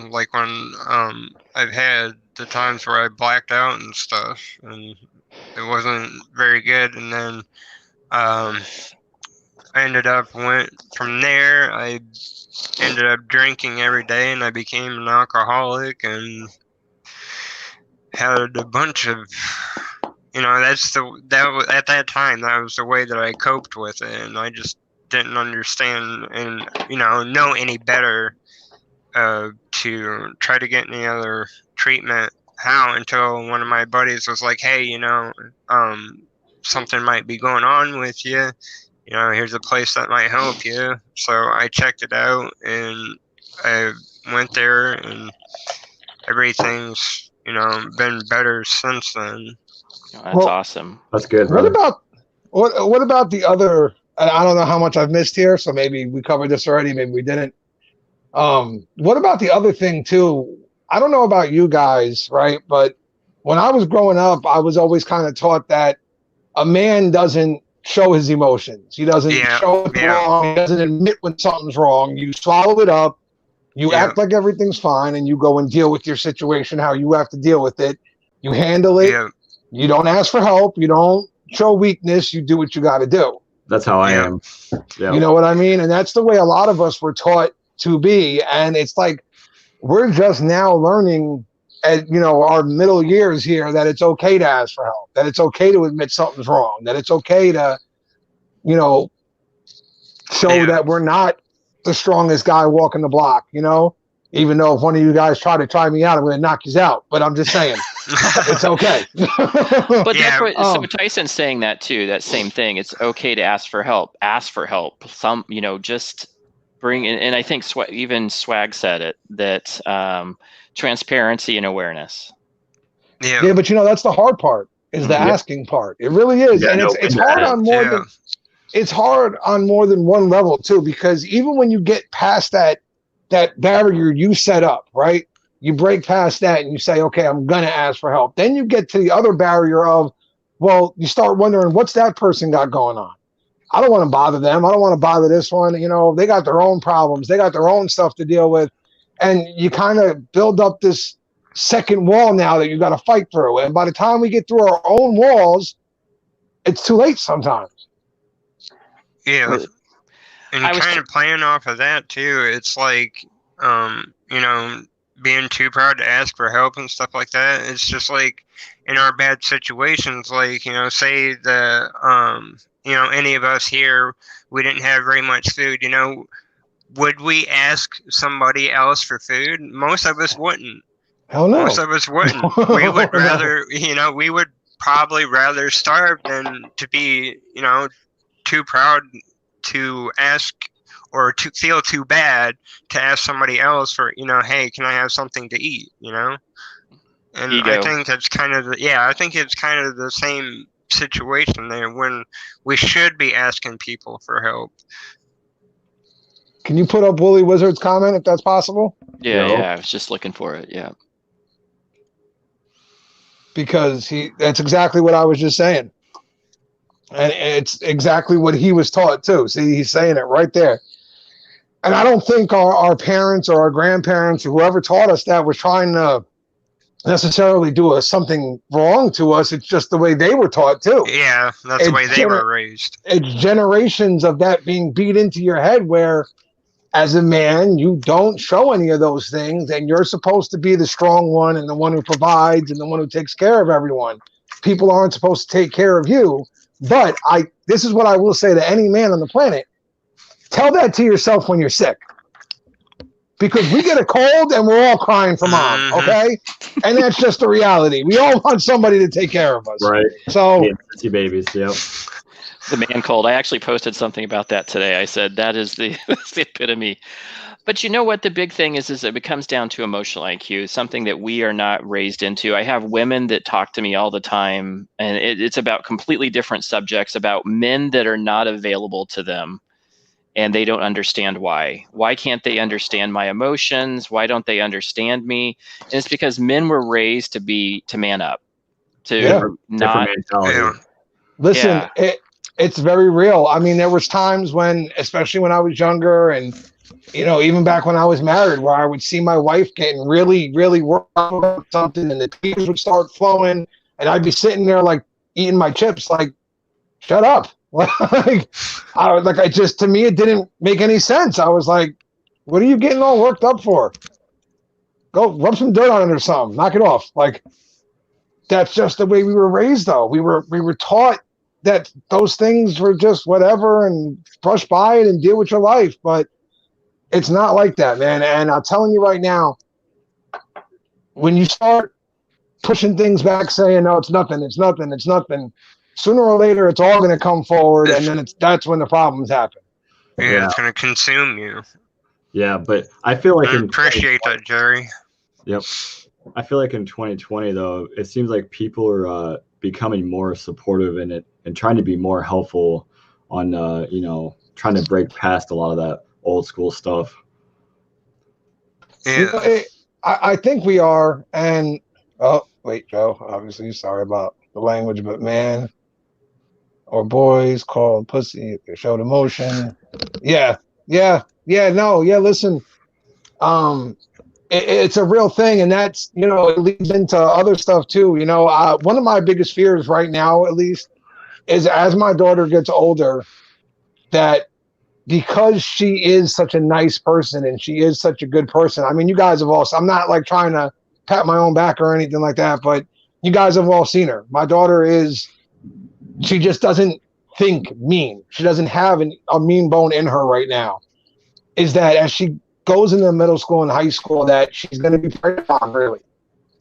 like when I've had the times where I blacked out and stuff, and it wasn't very good. And then I went from there, I ended up drinking every day, and I became an alcoholic and had a bunch of... at that time, that was the way that I coped with it, and I just didn't understand and know any better to try to get any other treatment. How until one of my buddies was like, "Hey, something might be going on with you. Here's a place that might help you." So I checked it out, and I went there, and everything's been better since then. That's awesome. That's good. What about the other? I don't know how much I've missed here, so maybe we covered this already, maybe we didn't. What about the other thing too? I don't know about you guys, right? But when I was growing up, I was always kind of taught that a man doesn't show his emotions. He doesn't show it wrong. He doesn't admit when something's wrong. You swallow it up. You act like everything's fine, and you go and deal with your situation how you have to deal with it. You handle it. Yeah. You don't ask for help. You don't show weakness. You do what you got to do. That's how I am. Yeah. You know what I mean? And that's the way a lot of us were taught to be. And it's like we're just now learning at our middle years here that it's okay to ask for help, that it's okay to admit something's wrong, that it's okay to, show that we're not the strongest guy walking the block, even though if one of you guys try to try me out, I'm going to knock you out. But I'm just saying, it's okay. But that's what, so Tyson's saying that too, that same thing. It's okay to ask for help. Ask for help. Just bring in, and I think even Swag said it, that transparency and awareness. Yeah, but that's the hard part, is the asking part. It really is. And it's hard on more than it's hard on more than one level too, because even when you get past that barrier you set up, right? You break past that and you say, okay, I'm going to ask for help. Then you get to the other barrier of, well, you start wondering, what's that person got going on? I don't want to bother them. I don't want to bother this one. You know, they got their own problems. They got their own stuff to deal with. And you kind of build up this second wall now that you got to fight through. And by the time we get through our own walls, it's too late sometimes. Yeah. And kind of playing off of that too, it's like, you know, being too proud to ask for help and stuff like that. It's just like in our bad situations, like, you know, say you know, any of us here, we didn't have very much food, you know, would we ask somebody else for food? Most of us wouldn't. Hell no. Most of us wouldn't. We would rather, you know, we would probably rather starve than to be, you know, too proud to ask or to feel too bad to ask somebody else for, you know, hey, can I have something to eat, you know? And I think that's kind of, I think it's kind of the same situation there when we should be asking people for help. Can you put up Woolly Wizard's comment if that's possible? Yeah, I was just looking for it. Yeah. Because that's exactly what I was just saying. And it's exactly what he was taught too. See, he's saying it right there. And I don't think our parents or our grandparents or whoever taught us that was trying to necessarily do something wrong to us. It's just the way they were taught too. Yeah, that's the way they were raised. It's generations of that being beat into your head where as a man, you don't show any of those things and you're supposed to be the strong one and the one who provides and the one who takes care of everyone. People aren't supposed to take care of you. But this is what I will say to any man on the planet. Tell that to yourself when you're sick. Because we get a cold and we're all crying for mom, okay? And that's just the reality. We all want somebody to take care of us. Right. So, yeah, babies, yep. The man cold. I actually posted something about that today. I said that is that's the epitome. But you know what the big thing is it comes down to emotional IQ, something that we are not raised into. I have women that talk to me all the time, and it's about completely different subjects, about men that are not available to them, and they don't understand why. Why can't they understand my emotions? Why don't they understand me? And it's because men were raised to man up, to not. Listen, it's very real. I mean, there was times when, especially when I was younger and, you know, even back when I was married, where I would see my wife getting really, really worked up about something and the tears would start flowing and I'd be sitting there like eating my chips, like, shut up. To me, it didn't make any sense. I was like, what are you getting all worked up for? Go rub some dirt on it or something. Knock it off. Like, that's just the way we were raised, though. We were taught that those things were just whatever and brush by it and deal with your life. But it's not like that, man. And I'm telling you right now, when you start pushing things back, saying, no, it's nothing, sooner or later, it's all going to come forward. And then that's when the problems happen. Yeah, it's going to consume you. Yeah, but I feel like I appreciate that, Jerry. Yep. I feel like in 2020, though, it seems like people are becoming more supportive in it and trying to be more helpful on, you know, trying to break past a lot of that old school stuff. Yeah. You know, I think we are. And, oh, wait, Joe, obviously, sorry about the language, but man, or boys called pussy if they showed emotion. Listen, it's a real thing, and that's, you know, it leads into other stuff too. You know, one of my biggest fears right now, at least, is as my daughter gets older, that because she is such a nice person and she is such a good person. I mean, you guys have all, I'm not like trying to pat my own back or anything like that, but you guys have all seen her. My daughter she just doesn't think mean. She doesn't have a mean bone in her right now. Is that as she goes into middle school and high school, that she's going to be preyed upon, really.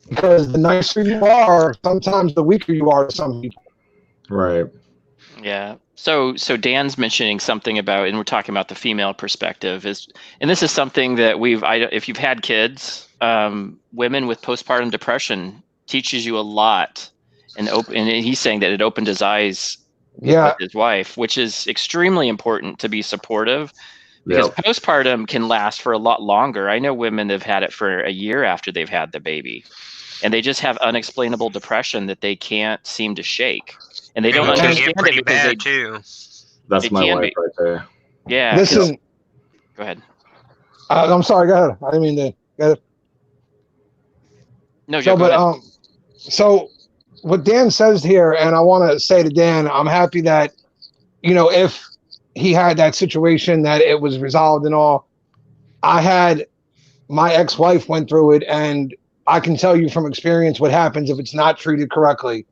Because the nicer you are, sometimes the weaker you are to some people. Right. Yeah. So Dan's mentioning something about, and we're talking about the female perspective, and this is something that if you've had kids, women with postpartum depression teaches you a lot, and he's saying that it opened his eyes with his wife, which is extremely important to be supportive. Because postpartum can last for a lot longer. I know women that have had it for a year after they've had the baby, and they just have unexplainable depression that they can't seem to shake, and they don't understand it because they too. That's my wife right there. Yeah. Listen. Go ahead. I'm sorry. Go ahead. I didn't mean to. Go ahead. No, Joe, go ahead. So what Dan says here, and I want to say to Dan, I'm happy that, if he had that situation, that it was resolved and all. I had my ex-wife went through it, and I can tell you from experience what happens if it's not treated correctly.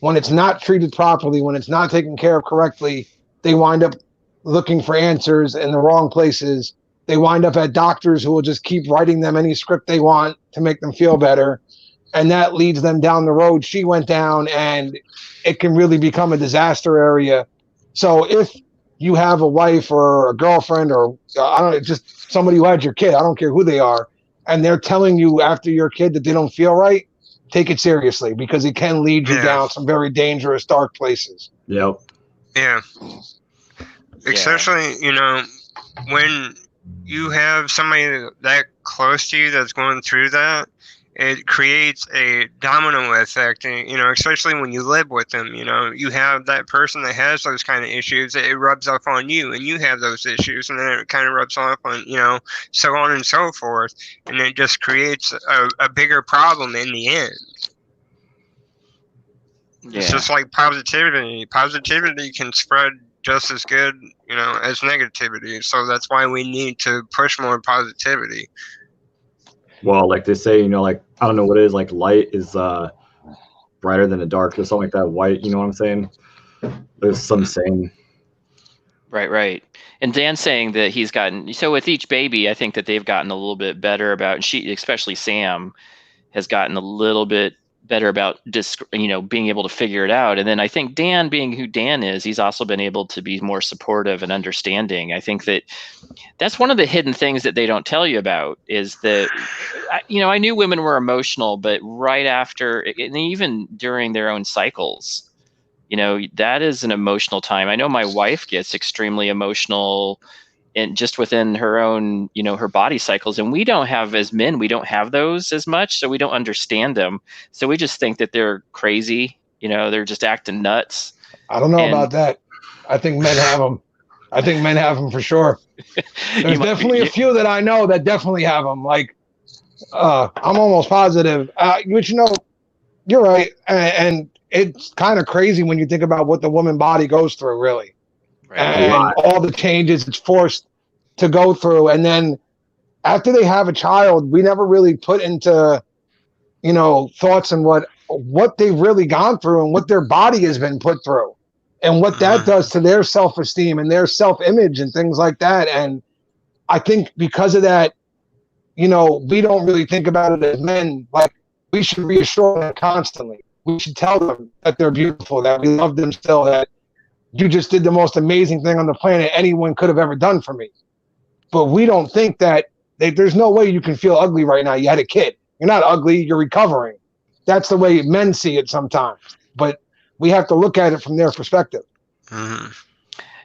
When it's not treated properly, when it's not taken care of correctly, they wind up looking for answers in the wrong places. They wind up at doctors who will just keep writing them any script they want to make them feel better. And that leads them down the road she went down, and it can really become a disaster area. So if you have a wife or a girlfriend or just somebody who had your kid, I don't care who they are, and they're telling you after your kid that they don't feel right, take it seriously, because it can lead you down some very dangerous, dark places. Yep. Yeah. Especially, when you have somebody that close to you that's going through that, it creates a domino effect, and, especially when you live with them, you have that person that has those kind of issues, it rubs off on you, and you have those issues, and then it kind of rubs off on, so on and so forth, and it just creates a bigger problem in the end. Yeah. It's just like positivity. Positivity can spread just as good, as negativity, so that's why we need to push more positivity. Well, like they say, like, I don't know what it is, like light is brighter than the dark or something like that. White, you know what I'm saying? There's some saying. Right. And Dan's saying that he's gotten, so with each baby, I think that they've gotten a little bit better about, especially Sam has gotten a little bit better about being able to figure it out. And then I think Dan, being who Dan is, he's also been able to be more supportive and understanding. I think that's one of the hidden things that they don't tell you about, is that I knew women were emotional, but right after, and even during their own cycles, that is an emotional time. I know my wife gets extremely emotional and just within her own, her body cycles. And we don't have, as men, we don't have those as much. So we don't understand them. So we just think that they're crazy. They're just acting nuts. I don't know about that. I think men have them. I think men have them for sure. There's definitely a few that I know that definitely have them. Like, I'm almost positive. But you're right. And it's kind of crazy when you think about what the woman body goes through, really. Right. And all the changes it's forced to go through. And then after they have a child, we never really put into, thoughts on what they've really gone through and what their body has been put through and what that does to their self-esteem and their self-image and things like that. And I think because of that, we don't really think about it as men. Like, we should reassure them constantly. We should tell them that they're beautiful, that we love them still, that you just did the most amazing thing on the planet anyone could have ever done for me. But we don't think that there's no way you can feel ugly right now. You had a kid. You're not ugly. You're recovering. That's the way men see it sometimes. But we have to look at it from their perspective. Mm-hmm.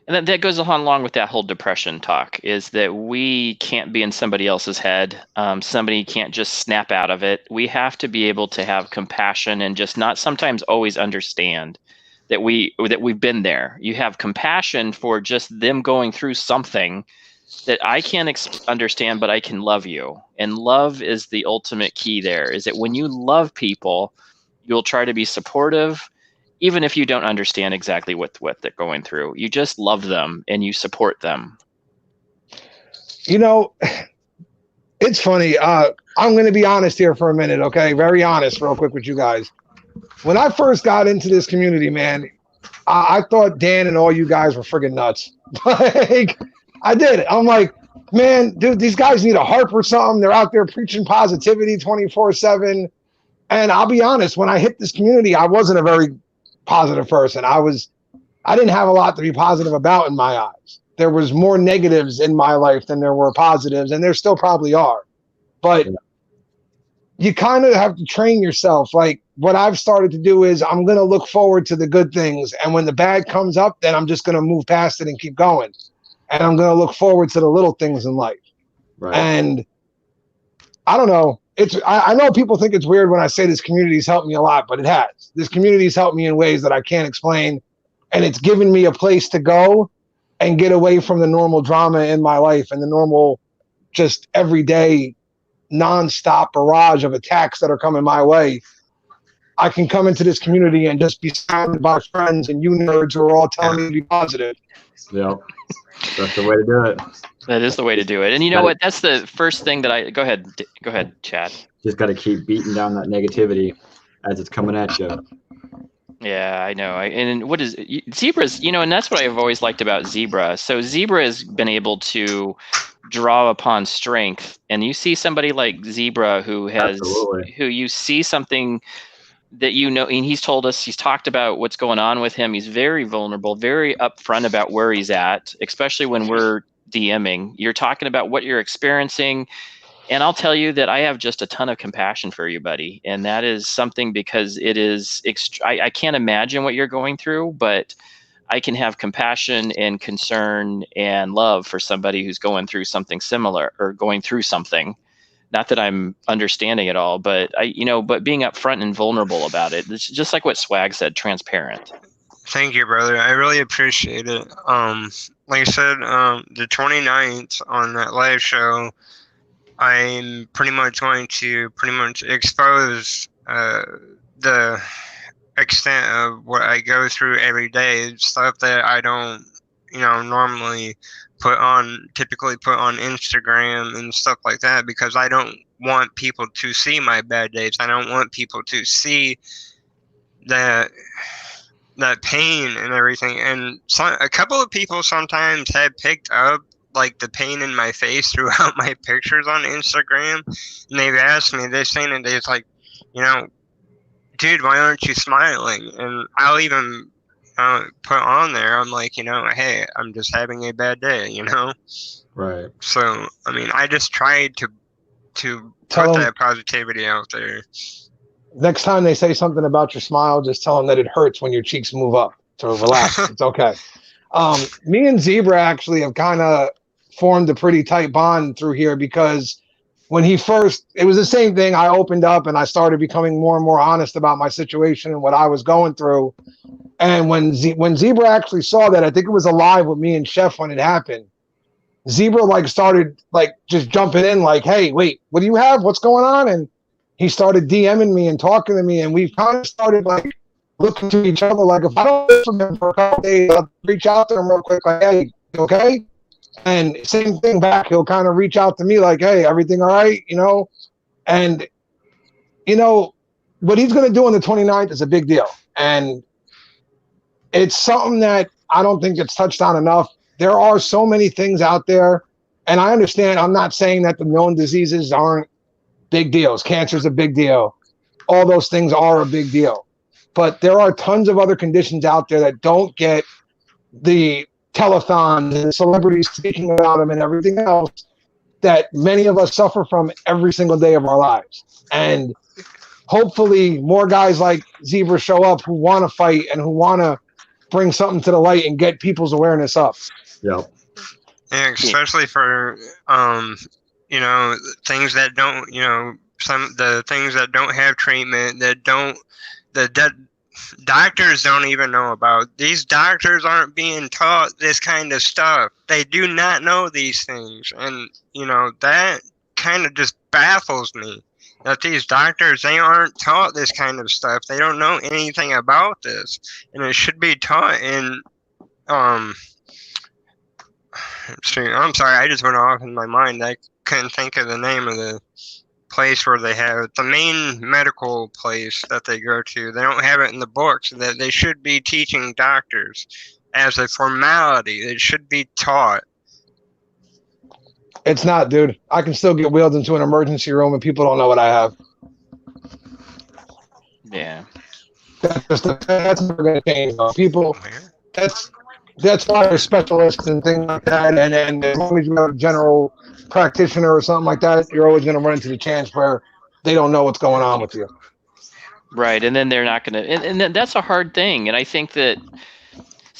And that goes along with that whole depression talk, is that we can't be in somebody else's head. Somebody can't just snap out of it. We have to be able to have compassion and just not sometimes always understand that we've been there. You have compassion for just them going through something that I can't understand, but I can love you. And love is the ultimate key there, is that when you love people, you'll try to be supportive, even if you don't understand exactly what they're going through. You just love them and you support them. It's funny. I'm going to be honest here for a minute, okay? Very honest, real quick with you guys. When I first got into this community, man, I thought Dan and all you guys were friggin' nuts. Like, I did. I'm like, man, dude, these guys need a harp or something. They're out there preaching positivity 24/7. And I'll be honest, when I hit this community, I wasn't a very positive person. I didn't have a lot to be positive about in my eyes. There was more negatives in my life than there were positives, and there still probably are. But you kind of have to train yourself. Like, what I've started to do is I'm going to look forward to the good things. And when the bad comes up, then I'm just going to move past it and keep going. and I'm going to look forward to the little things in life. Right. And I don't know. I know people think it's weird when I say this community's helped me a lot, but it has. This community's helped me in ways that I can't explain. And it's given me a place to go and get away from the normal drama in my life and the normal, just everyday, nonstop barrage of attacks that are coming my way. I can come into this community and just be surrounded by friends and you nerds who are all telling me to be positive. Yeah, that's the way to do it. That is the way to do it. And you know what? That's the first thing that go ahead, Chad. Just got to keep beating down that negativity as it's coming at you. Yeah, I know. And what is Zebra's, and that's what I've always liked about Zebra. So Zebra has been able to draw upon strength. And you see somebody like Zebra who you see something that and he's told us, he's talked about what's going on with him. He's very vulnerable, very upfront about where he's at, especially when we're DMing. You're talking about what you're experiencing. And I'll tell you that I have just a ton of compassion for you, buddy. And that is something because it is, I can't imagine what you're going through, but I can have compassion and concern and love for somebody who's going through something similar or going through something. Not that I'm understanding it all, but but being upfront and vulnerable about it. It's just like what Swag said, transparent. Thank you, brother. I really appreciate it. Like I said, the 29th on that live show, I'm pretty much going to expose the extent of what I go through every day, stuff that I don't, normally typically put on Instagram and stuff like that, because I don't want people to see my bad days. I don't want people to see that pain and everything. And a couple of people sometimes have picked up like the pain in my face throughout my pictures on Instagram, and they've asked me this thing, and it's like, dude, why aren't you smiling? And I'll even put on there, I'm like, hey, I'm just having a bad day, Right. So I mean, I just tried to put that positivity out there. Next time they say something about your smile, just tell them that it hurts when your cheeks move up. So relax. It's okay. Me and Zebra actually have kind of formed a pretty tight bond through here, because when it was the same thing. I opened up and I started becoming more and more honest about my situation and what I was going through. And when Zebra actually saw that, I think it was a live with me and Chef when it happened, Zebra started just jumping in hey, wait, what do you have? What's going on? And he started DMing me and talking to me, and we've kind of started looking to each other. If I don't hear from him for a couple days, I'll reach out to him real quick, hey, you okay? And same thing back, he'll kind of reach out to me hey, everything all right? And what he's going to do on the 29th is a big deal. And it's something that I don't think gets touched on enough. There are so many things out there, and I understand, I'm not saying that the known diseases aren't big deals. Cancer's a big deal. All those things are a big deal. But there are tons of other conditions out there that don't get the telethons and celebrities speaking about them and everything else that many of us suffer from every single day of our lives. And hopefully more guys like Zebra show up who want to fight and who want to bring something to the light and get people's awareness up. Yeah. And especially for things that don't, the things that don't have treatment, that doctors don't even know about. These doctors aren't being taught this kind of stuff. They do not know these things. And, that kind of just baffles me, that these doctors, they aren't taught this kind of stuff. They don't know anything about this. And it should be taught in, I'm sorry, I just went off in my mind. I couldn't think of the name of the place where they have it. The main medical place that they go to. They don't have it in the books. That they should be teaching doctors as a formality. It should be taught. It's not, dude. I can still get wheeled into an emergency room and people don't know what I have. Yeah. That's never going to change. People, that's why they're specialists and things like that. And as long as you have a general practitioner or something like that, you're always going to run into the chance where they don't know what's going on with you. Right. And then they're not going to, and then that's a hard thing. And I think that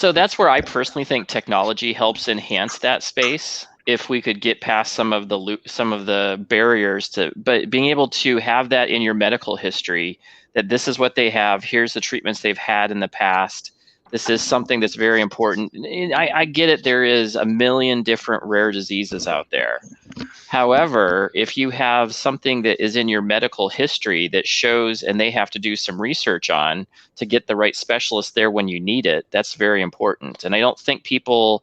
So that's where I personally think technology helps enhance that space. If we could get past some of the barriers to, but being able to have that in your medical history, that this is what they have, here's the treatments they've had in the past. This is something that's very important. I get it. There is a million different rare diseases out there. However, if you have something that is in your medical history that shows, and they have to do some research on to get the right specialist there when you need it, that's very important. And I don't think people,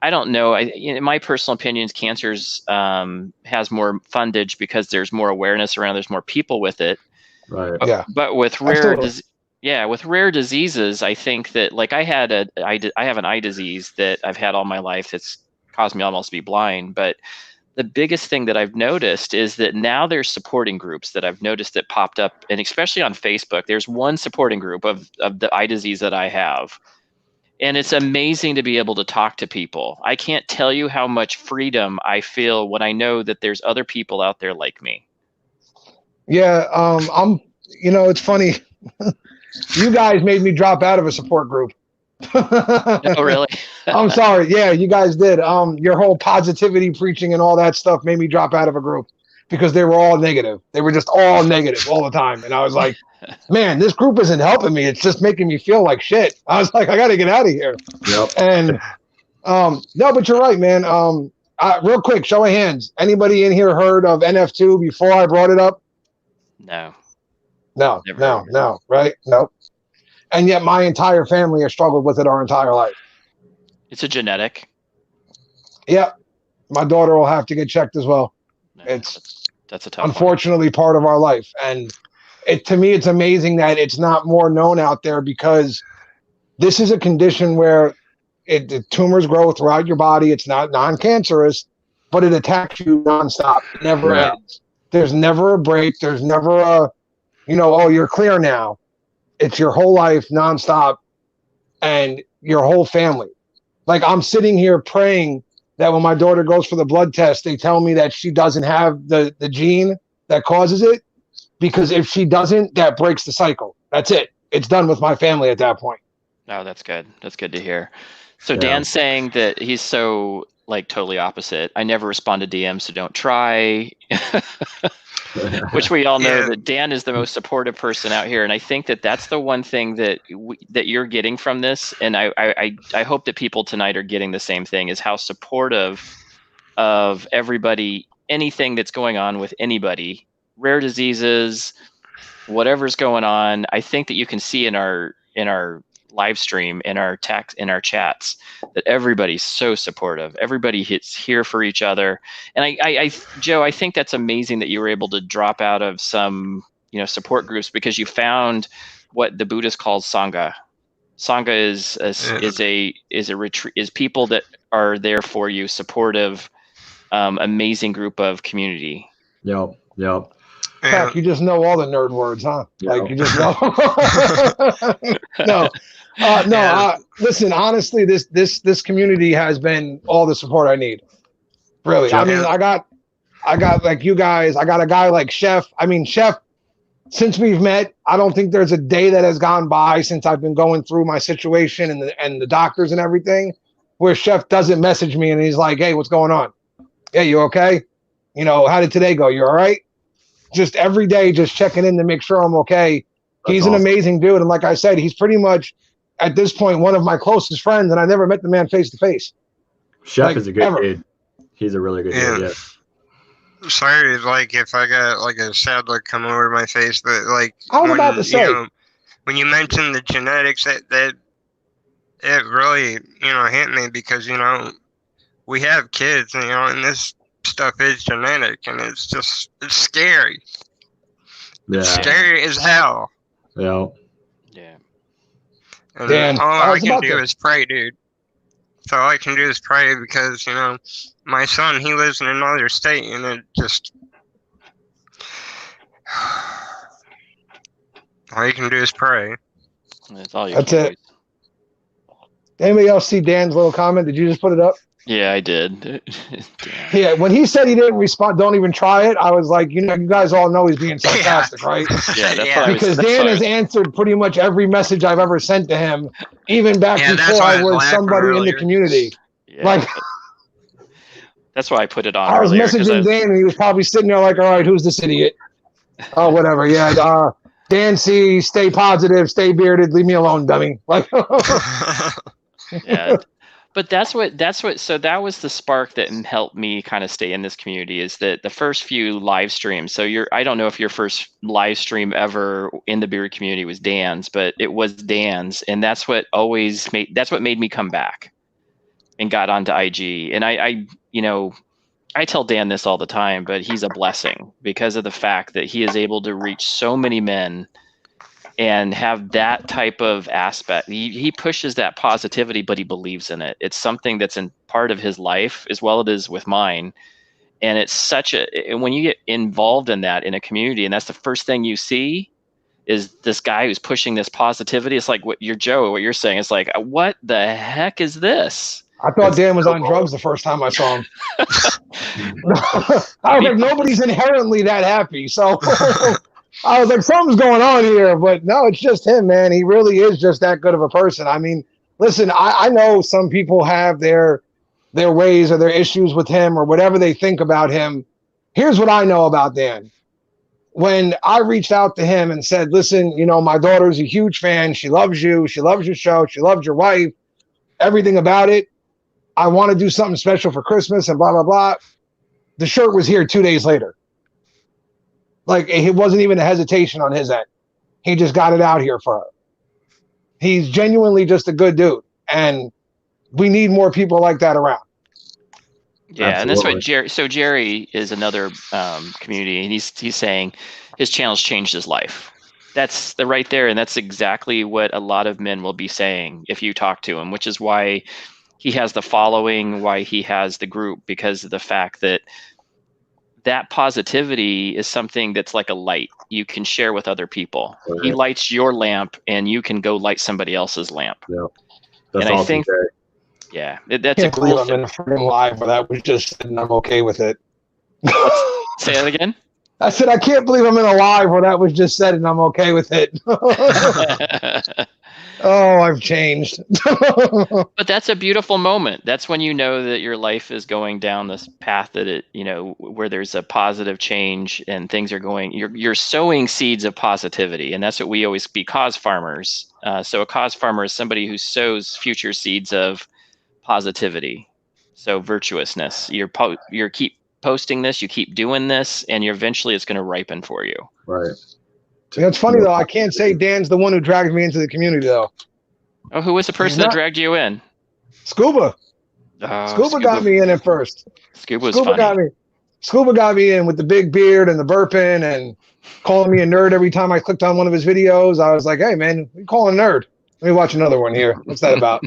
I don't know, in my personal opinions, cancers has more fundage because there's more awareness around, there's more people with it. Right. Yeah. But with with rare diseases, I think that, like, I have an eye disease that I've had all my life that's caused me almost to be blind. But the biggest thing that I've noticed is that now there's supporting groups that I've noticed that popped up, and especially on Facebook, there's one supporting group of the eye disease that I have. And it's amazing to be able to talk to people. I can't tell you how much freedom I feel when I know that there's other people out there like me. Yeah. It's funny. You guys made me drop out of a support group. Oh, really? I'm sorry. Yeah, you guys did. Your whole positivity preaching and all that stuff made me drop out of a group because they were all negative. They were just all negative all the time. And I was like, man, this group isn't helping me. It's just making me feel like shit. I was like, I got to get out of here. Yep. And no, but you're right, man. Real quick, show of hands. Anybody in here heard of NF2 before I brought it up? No. No, right? No. And yet my entire family has struggled with it our entire life. It's a genetic. Yep. My daughter will have to get checked as well. No, It's that's a tough unfortunately part of our life. And to me, it's amazing that it's not more known out there, because this is a condition where the tumors grow throughout your body. It's not non-cancerous, but it attacks you nonstop. It never ends. There's never a break. There's never a, oh, you're clear now. It's your whole life nonstop, and your whole family. Like, I'm sitting here praying that when my daughter goes for the blood test, they tell me that she doesn't have the gene that causes it, because if she doesn't, that breaks the cycle. That's it. It's done with my family at that point. Oh, that's good. That's good to hear. So Dan's saying that he's so, like, totally opposite. I never respond to DMs, so don't try. Which we all know that Dan is the most supportive person out here, and I think that that's the one thing that that you're getting from this, and I hope that people tonight are getting the same thing, is how supportive of everybody, anything that's going on with anybody, rare diseases, whatever's going on. I think that you can see in our live stream, in our chats, that everybody's so supportive. Everybody hits here for each other. And Joe, I think that's amazing that you were able to drop out of some, support groups, because you found what the Buddhist calls Sangha. Sangha is a retreat, is people that are there for you, supportive, amazing group of community. Yep. Heck, you just know all the nerd words, huh? Yeah. Like, you just know. Listen, honestly, this community has been all the support I need. Really. I mean, I got like you guys, I got a guy like Chef. I mean, Chef, since we've met, I don't think there's a day that has gone by since I've been going through my situation and the doctors and everything, where Chef doesn't message me and he's like, hey, what's going on? Yeah, you okay? How did today go? You all right? Just every day, just checking in to make sure I'm okay. He's an amazing dude. And like I said, he's pretty much, at this point, one of my closest friends, and I never met the man face to face. Chef is a good dude. He's a really good dude, yeah. Sorry, like, if I got, like, a sad look come over my face, but, like, I was about to say, when you mentioned the genetics, that it really, hit me, because, we have kids, and this stuff is genetic, and it's scary. Yeah. It's scary as hell. Yeah. And Dan, all I can do is pray, dude. So all I can do is pray, because my son, he lives in another state, and it just, all you can do is pray. That's all you That's it. Anybody else see Dan's little comment? Did you just put it up? Yeah, I did. Yeah, when he said he didn't respond, don't even try it. I was like, you guys all know he's being sarcastic, right? Yeah, that's what I was. Because Dan has answered pretty much every message I've ever sent to him, even back before I was somebody in the community. Yeah, like, that's why I put it on. I was earlier, messaging Dan, and he was probably sitting there like, "All right, who's this idiot?" Oh, whatever. Yeah, Dan C, stay positive, stay bearded, leave me alone, dummy. Like, yeah. But that's what, so that was the spark that helped me kind of stay in this community, is that the first few live streams. So I don't know if your first live stream ever in the beard community was Dan's, but it was Dan's. And that's what made me come back and got onto IG. And I tell Dan this all the time, but he's a blessing because of the fact that he is able to reach so many men and have that type of aspect. He pushes that positivity, but he believes in it. It's something that's in part of his life as well it is with mine. And it's when you get involved in that in a community, and that's the first thing you see is this guy who's pushing this positivity. It's like what you're saying. It's like, what the heck is this? I thought Dan was on drugs the first time I saw him. I was like, nobody's inherently that happy. So I was like, something's going on here, but no, it's just him, man. He really is just that good of a person. I mean, listen, I know some people have their ways or their issues with him or whatever they think about him. Here's what I know about Dan. When I reached out to him and said, listen, my daughter's a huge fan. She loves you. She loves your show. She loves your wife, everything about it. I want to do something special for Christmas and blah, blah, blah. The shirt was here 2 days later. Like, it wasn't even a hesitation on his end. He just got it out here for her. He's genuinely just a good dude. And we need more people like that around. Yeah, absolutely. And that's what Jerry is another community, and he's saying his channel's changed his life. That's right there, and that's exactly what a lot of men will be saying if you talk to him, which is why he has the following, why he has the group, because of the fact that positivity is something that's like a light you can share with other people. Right. He lights your lamp, and you can go light somebody else's lamp. Yeah, that's and awesome. I think, that's a cool thing. I'm in a freaking live where that was just said, and I'm okay with it. Say that again. I said, I can't believe I'm in a live where that was just said, and I'm okay with it. Oh, I've changed. But that's a beautiful moment. That's when you know that your life is going down this path that where there's a positive change and things are going, you're sowing seeds of positivity. And that's what we always be cause farmers. So a cause farmer is somebody who sows future seeds of positivity. So virtuousness, you keep posting this, you keep doing this, and eventually it's going to ripen for you. Right. It's funny, though. I can't say Dan's the one who dragged me into the community, though. Oh, who was the person that dragged you in? Scuba. Scuba got me in at first. Scuba got me. Scuba got me in with the big beard and the burping and calling me a nerd every time I clicked on one of his videos. I was like, hey, man, you call a nerd. Let me watch another one here. What's that about?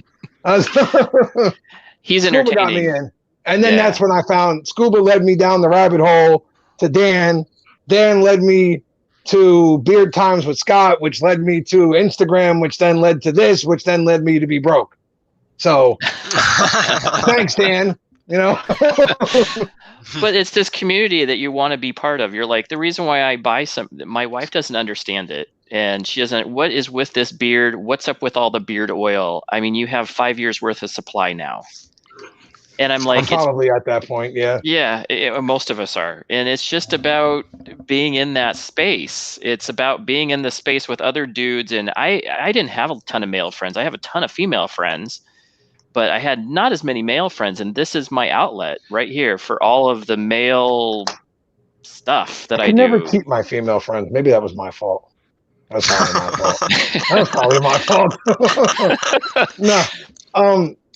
He's Scuba entertaining. Got me in. And then that's when I found Scuba led me down the rabbit hole to Dan. Dan led me to Beard Times with Scott, which led me to Instagram, which then led to this, which then led me to be broke. So thanks, Dan. But it's this community that you want to be part of. You're like, the reason why I buy my wife doesn't understand it. And she doesn't, what is with this beard? What's up with all the beard oil? I mean, you have 5 years worth of supply now. And I'm like, probably at that point, yeah. Yeah, most of us are. And it's just about being in that space. It's about being in the space with other dudes. And I didn't have a ton of male friends. I have a ton of female friends, but I had not as many male friends. And this is my outlet right here for all of the male stuff that I do. never keep my female friends. Maybe that was my fault. That's probably my fault. That's probably my fault. No.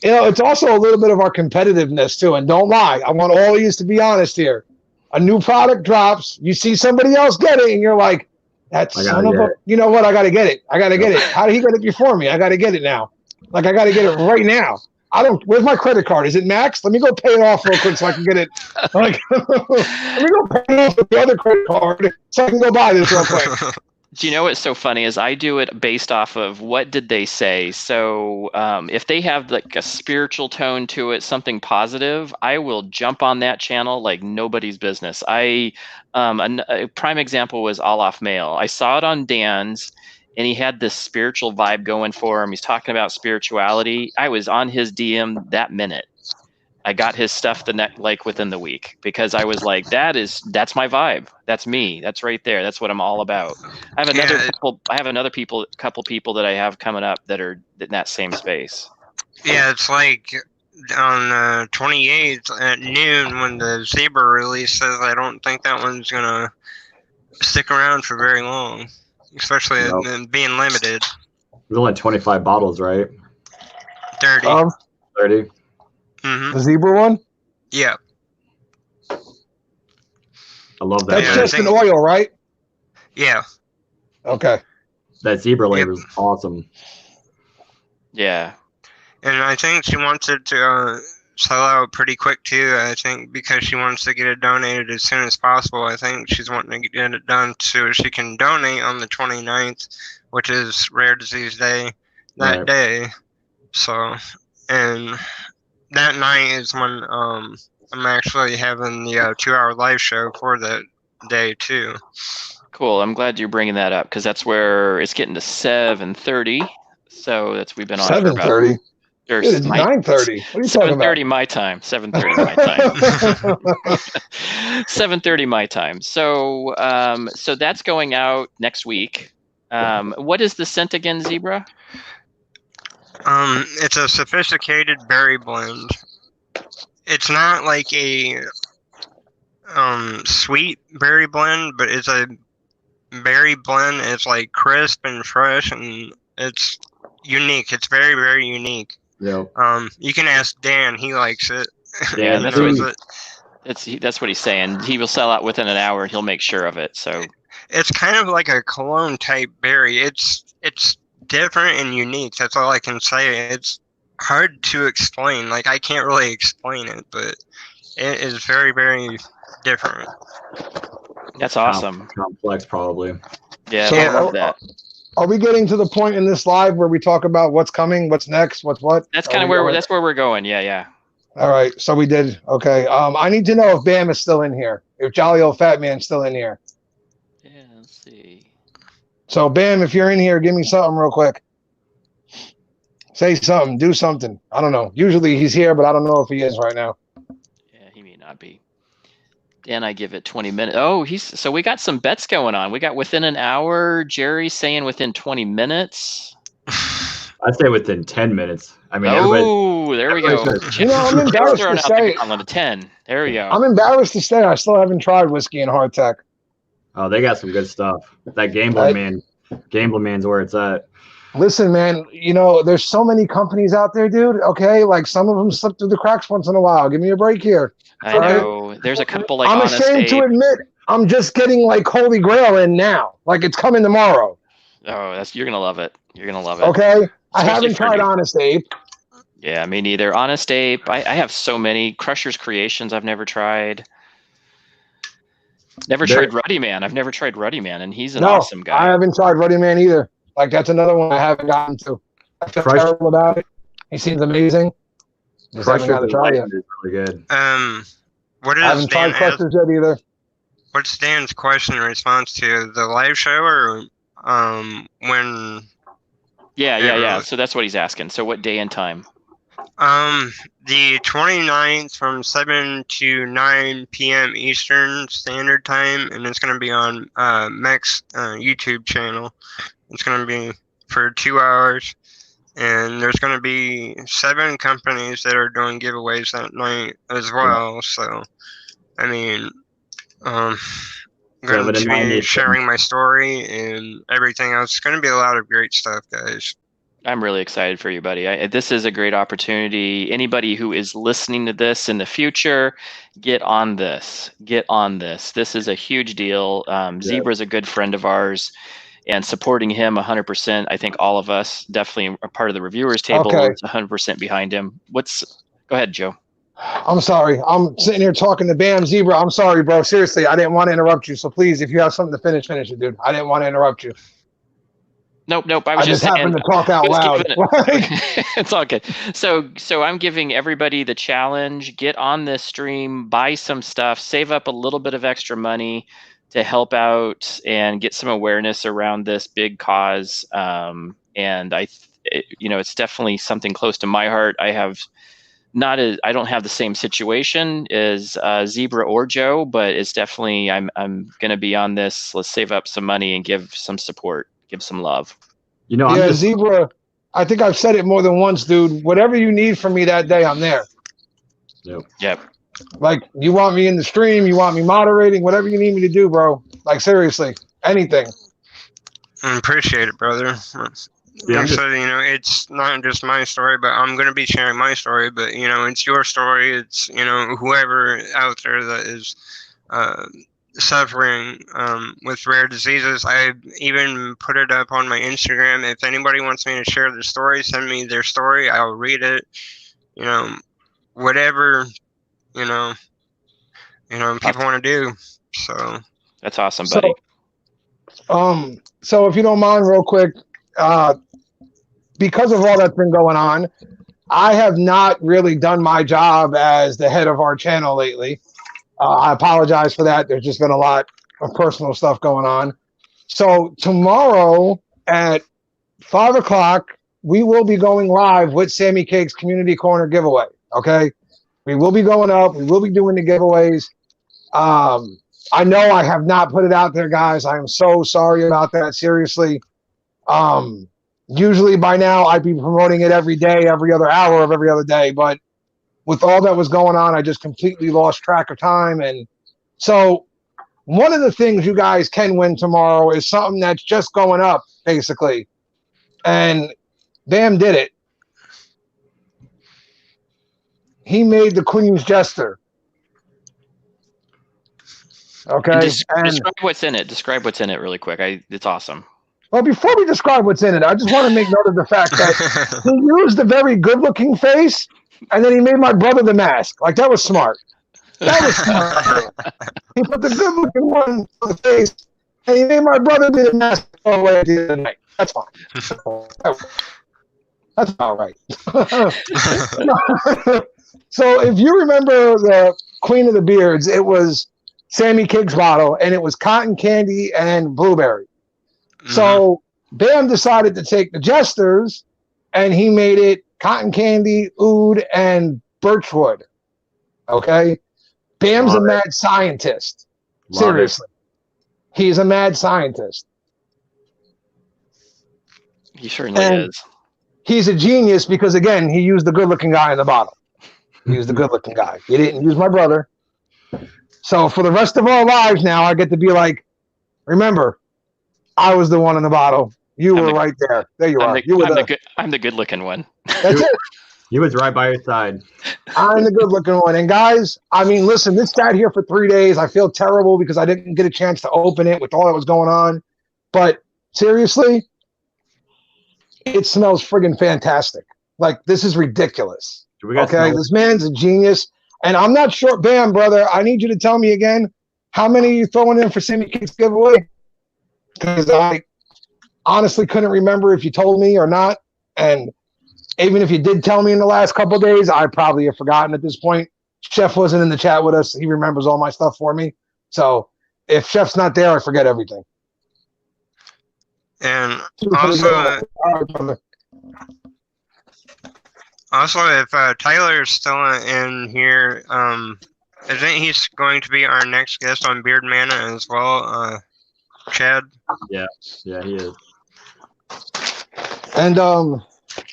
It's also a little bit of our competitiveness too. And don't lie. I want all of you to be honest here. A new product drops, you see somebody else get it, and you're like, that son of a, you know what? I got to get it. I got to get it. How did he get it before me? I got to get it now. Like, I got to get it right now. Where's my credit card? Is it maxed? Let me go pay it off real quick so I can get it. Like, let me go pay it off with the other credit card so I can go buy this real quick. Do you know what's so funny is I do it based off of what did they say. So if they have like a spiritual tone to it, something positive, I will jump on that channel like nobody's business. A prime example was All Off Mail. I saw it on Dan's, and he had this spiritual vibe going for him. He's talking about spirituality. I was on his DM that minute. I got his stuff like within the week, because I was like, that's my vibe. That's me. That's right there. That's what I'm all about. I have another couple people that I have coming up that are in that same space. Yeah, it's like on 28th at noon when the Zebra release says I don't think that one's gonna stick around for very long, especially in being limited. There's only 25 bottles, right? 30. 30. Mm-hmm. The Zebra one? Yeah. I love that. That's just an oil, right? Yeah. Okay. That Zebra label is awesome. Yeah. And I think she wants it to sell out pretty quick too. I think because she wants to get it donated as soon as possible. I think she's wanting to get it done so she can donate on the 29th, which is Rare Disease Day that day. So, and that night is when I'm actually having the 2-hour live show for that day too. Cool. I'm glad you're bringing that up, because that's where it's getting to 7:30. So we've been on 7:30. It's 9:30. What are you talking about? 7:30 my time. 7:30 my time. 7:30 my time. So so that's going out next week. What is the scent again, Zebra? It's a sophisticated berry blend. It's not like a sweet berry blend, but it's a berry blend. It's like crisp and fresh, and it's unique. It's very, very unique. Yeah. You can ask Dan; he likes it. Yeah, that's what he's saying. He will sell out within an hour, and he'll make sure of it. So it's kind of like a cologne type berry. It's different and unique. That's all I can say. It's hard to explain. Like, I can't really explain it, but it is very, very different. That's awesome. Complex, probably. Yeah, So, I love that. Are we getting to the point in this live where we talk about what's coming, what's next, what's what? That's kind of where we're going. Yeah. All right. So we did. Okay. I need to know if Bam is still in here. If Jolly Old Fat Man's still in here. Yeah. Let's see. So Bam, if you're in here, give me something real quick. Say something. Do something. I don't know. Usually he's here, but I don't know if he is right now. Yeah, he may not be. And I give it 20 minutes. Oh, so we got some bets going on. We got within an hour. Jerry saying within 20 minutes. I'd say within 10 minutes. I mean, there we go. I'm embarrassed to say. On the 10. There we go. I'm embarrassed to say I still haven't tried whiskey and hardtack. Oh, they got some good stuff. That Gambler Man's where it's at. Listen, man, there's so many companies out there, dude. Okay, like some of them slip through the cracks once in a while. Give me a break here. I know. There's a couple like I'm ashamed to admit I'm just getting like Holy Grail in now. Like it's coming tomorrow. Oh, you're gonna love it. You're gonna love it. Okay, I haven't tried Honest Ape. Yeah, me neither. Honest Ape. I have so many Crusher's Creations. I've never tried. Tried Ruddy Man. I've never tried Ruddy Man, and he's an awesome guy. I haven't tried Ruddy Man either. Like that's another one I haven't gotten to. I feel terrible about it. He seems amazing. Just haven't got to try yet. Is really good. What is I haven't tried Crushers yet either. What's Dan's question in response to the live show, or when? Yeah. So that's what he's asking. So what day and time? The 29th from 7 to 9 p.m. Eastern Standard Time, and it's going to be on Mech's YouTube channel. It's going to be for 2 hours, and there's going to be 7 companies that are doing giveaways that night as well. So, I mean, I'm going to be sharing my story and everything else. It's going to be a lot of great stuff, guys. I'm really excited for you, buddy. This is a great opportunity. Anybody who is listening to this in the future, get on this. Get on this. This is a huge deal. Zebra's a good friend of ours, and supporting him 100%. I think all of us, definitely a part of the reviewers table, is 100% behind him. Go ahead, Joe. I'm sorry. I'm sitting here talking to Bam Zebra. I'm sorry, bro. Seriously, I didn't want to interrupt you. So please, if you have something to finish it, dude. I didn't want to interrupt you. Nope. I I was just just saying. happened to talk out loud. It's all good. So I'm giving everybody the challenge: get on this stream, buy some stuff, save up a little bit of extra money to help out and get some awareness around this big cause. And it's definitely something close to my heart. I don't have the same situation as Zebra or Joe, but it's definitely I'm going to be on this. Let's save up some money and give some support, give some love. Yeah, Zebra. I think I've said it more than once, dude. Whatever you need from me that day, I'm there. Yep. Like, you want me in the stream, you want me moderating, whatever you need me to do, bro. Like, seriously, anything. I appreciate it, brother. Yeah, so, it's not just my story, but I'm going to be sharing my story, but, it's your story. It's, whoever out there that is suffering with rare diseases. I even put it up on my Instagram. If anybody wants me to share their story, send me their story. I'll read it. Whatever, people want to do. So that's awesome, buddy. So if you don't mind, real quick, because of all that's been going on, I have not really done my job as the head of our channel lately. I apologize for that. There's just been a lot of personal stuff going on. So tomorrow at 5 o'clock, we will be going live with Sammy Cake's Community Corner giveaway. Okay, we will be going up. We will be doing the giveaways. I know I have not put it out there, guys. I am so sorry about that. Seriously. Usually by now I'd be promoting it every day, every other hour of every other day. But with all that was going on, I just completely lost track of time. And so one of the things you guys can win tomorrow is something that's just going up, basically. And Bam did it. He made the Queen's Jester. Okay. Describe what's in it. Describe what's in it really quick. It's awesome. Well, before we describe what's in it, I just want to make note of the fact that he used a very good-looking face, and then he made my brother the mask. Like, that was smart. That was smart. He put the good-looking one on the face, and he made my brother be the mask all the way at the end of the night. That's fine. That's all right. So if you remember the Queen of the Beards, it was Sammy Cake's bottle, and it was cotton candy and blueberry. So Bam decided to take the Jesters, and he made it cotton candy, oud, and birchwood. Okay? Bam's a mad scientist. Seriously. He's a mad scientist. He certainly is. He's a genius because, again, he used the good-looking guy in the bottle. He used the good-looking guy. He didn't use my brother. So for the rest of our lives now, I get to be like, remember, I was the one in the bottle. You were right there. There you are. I'm the good-looking one. That's it. He was right by your side. I'm the good-looking one. And guys, I mean, listen, this sat here for 3 days. I feel terrible because I didn't get a chance to open it with all that was going on. But seriously, it smells friggin' fantastic. Like, this is ridiculous. Okay, this man's a genius. And I'm not sure, Bam, brother, I need you to tell me again, how many are you throwing in for Sammy Cake's giveaway? Because I honestly couldn't remember if you told me or not. And even if you did tell me in the last couple of days, I probably have forgotten at this point. Chef wasn't in the chat with us. He remembers all my stuff for me. So if Chef's not there, I forget everything. And also, if Tyler's still in here, isn't he going to be our next guest on Beard Mana as well, Chad? Yeah, he is. And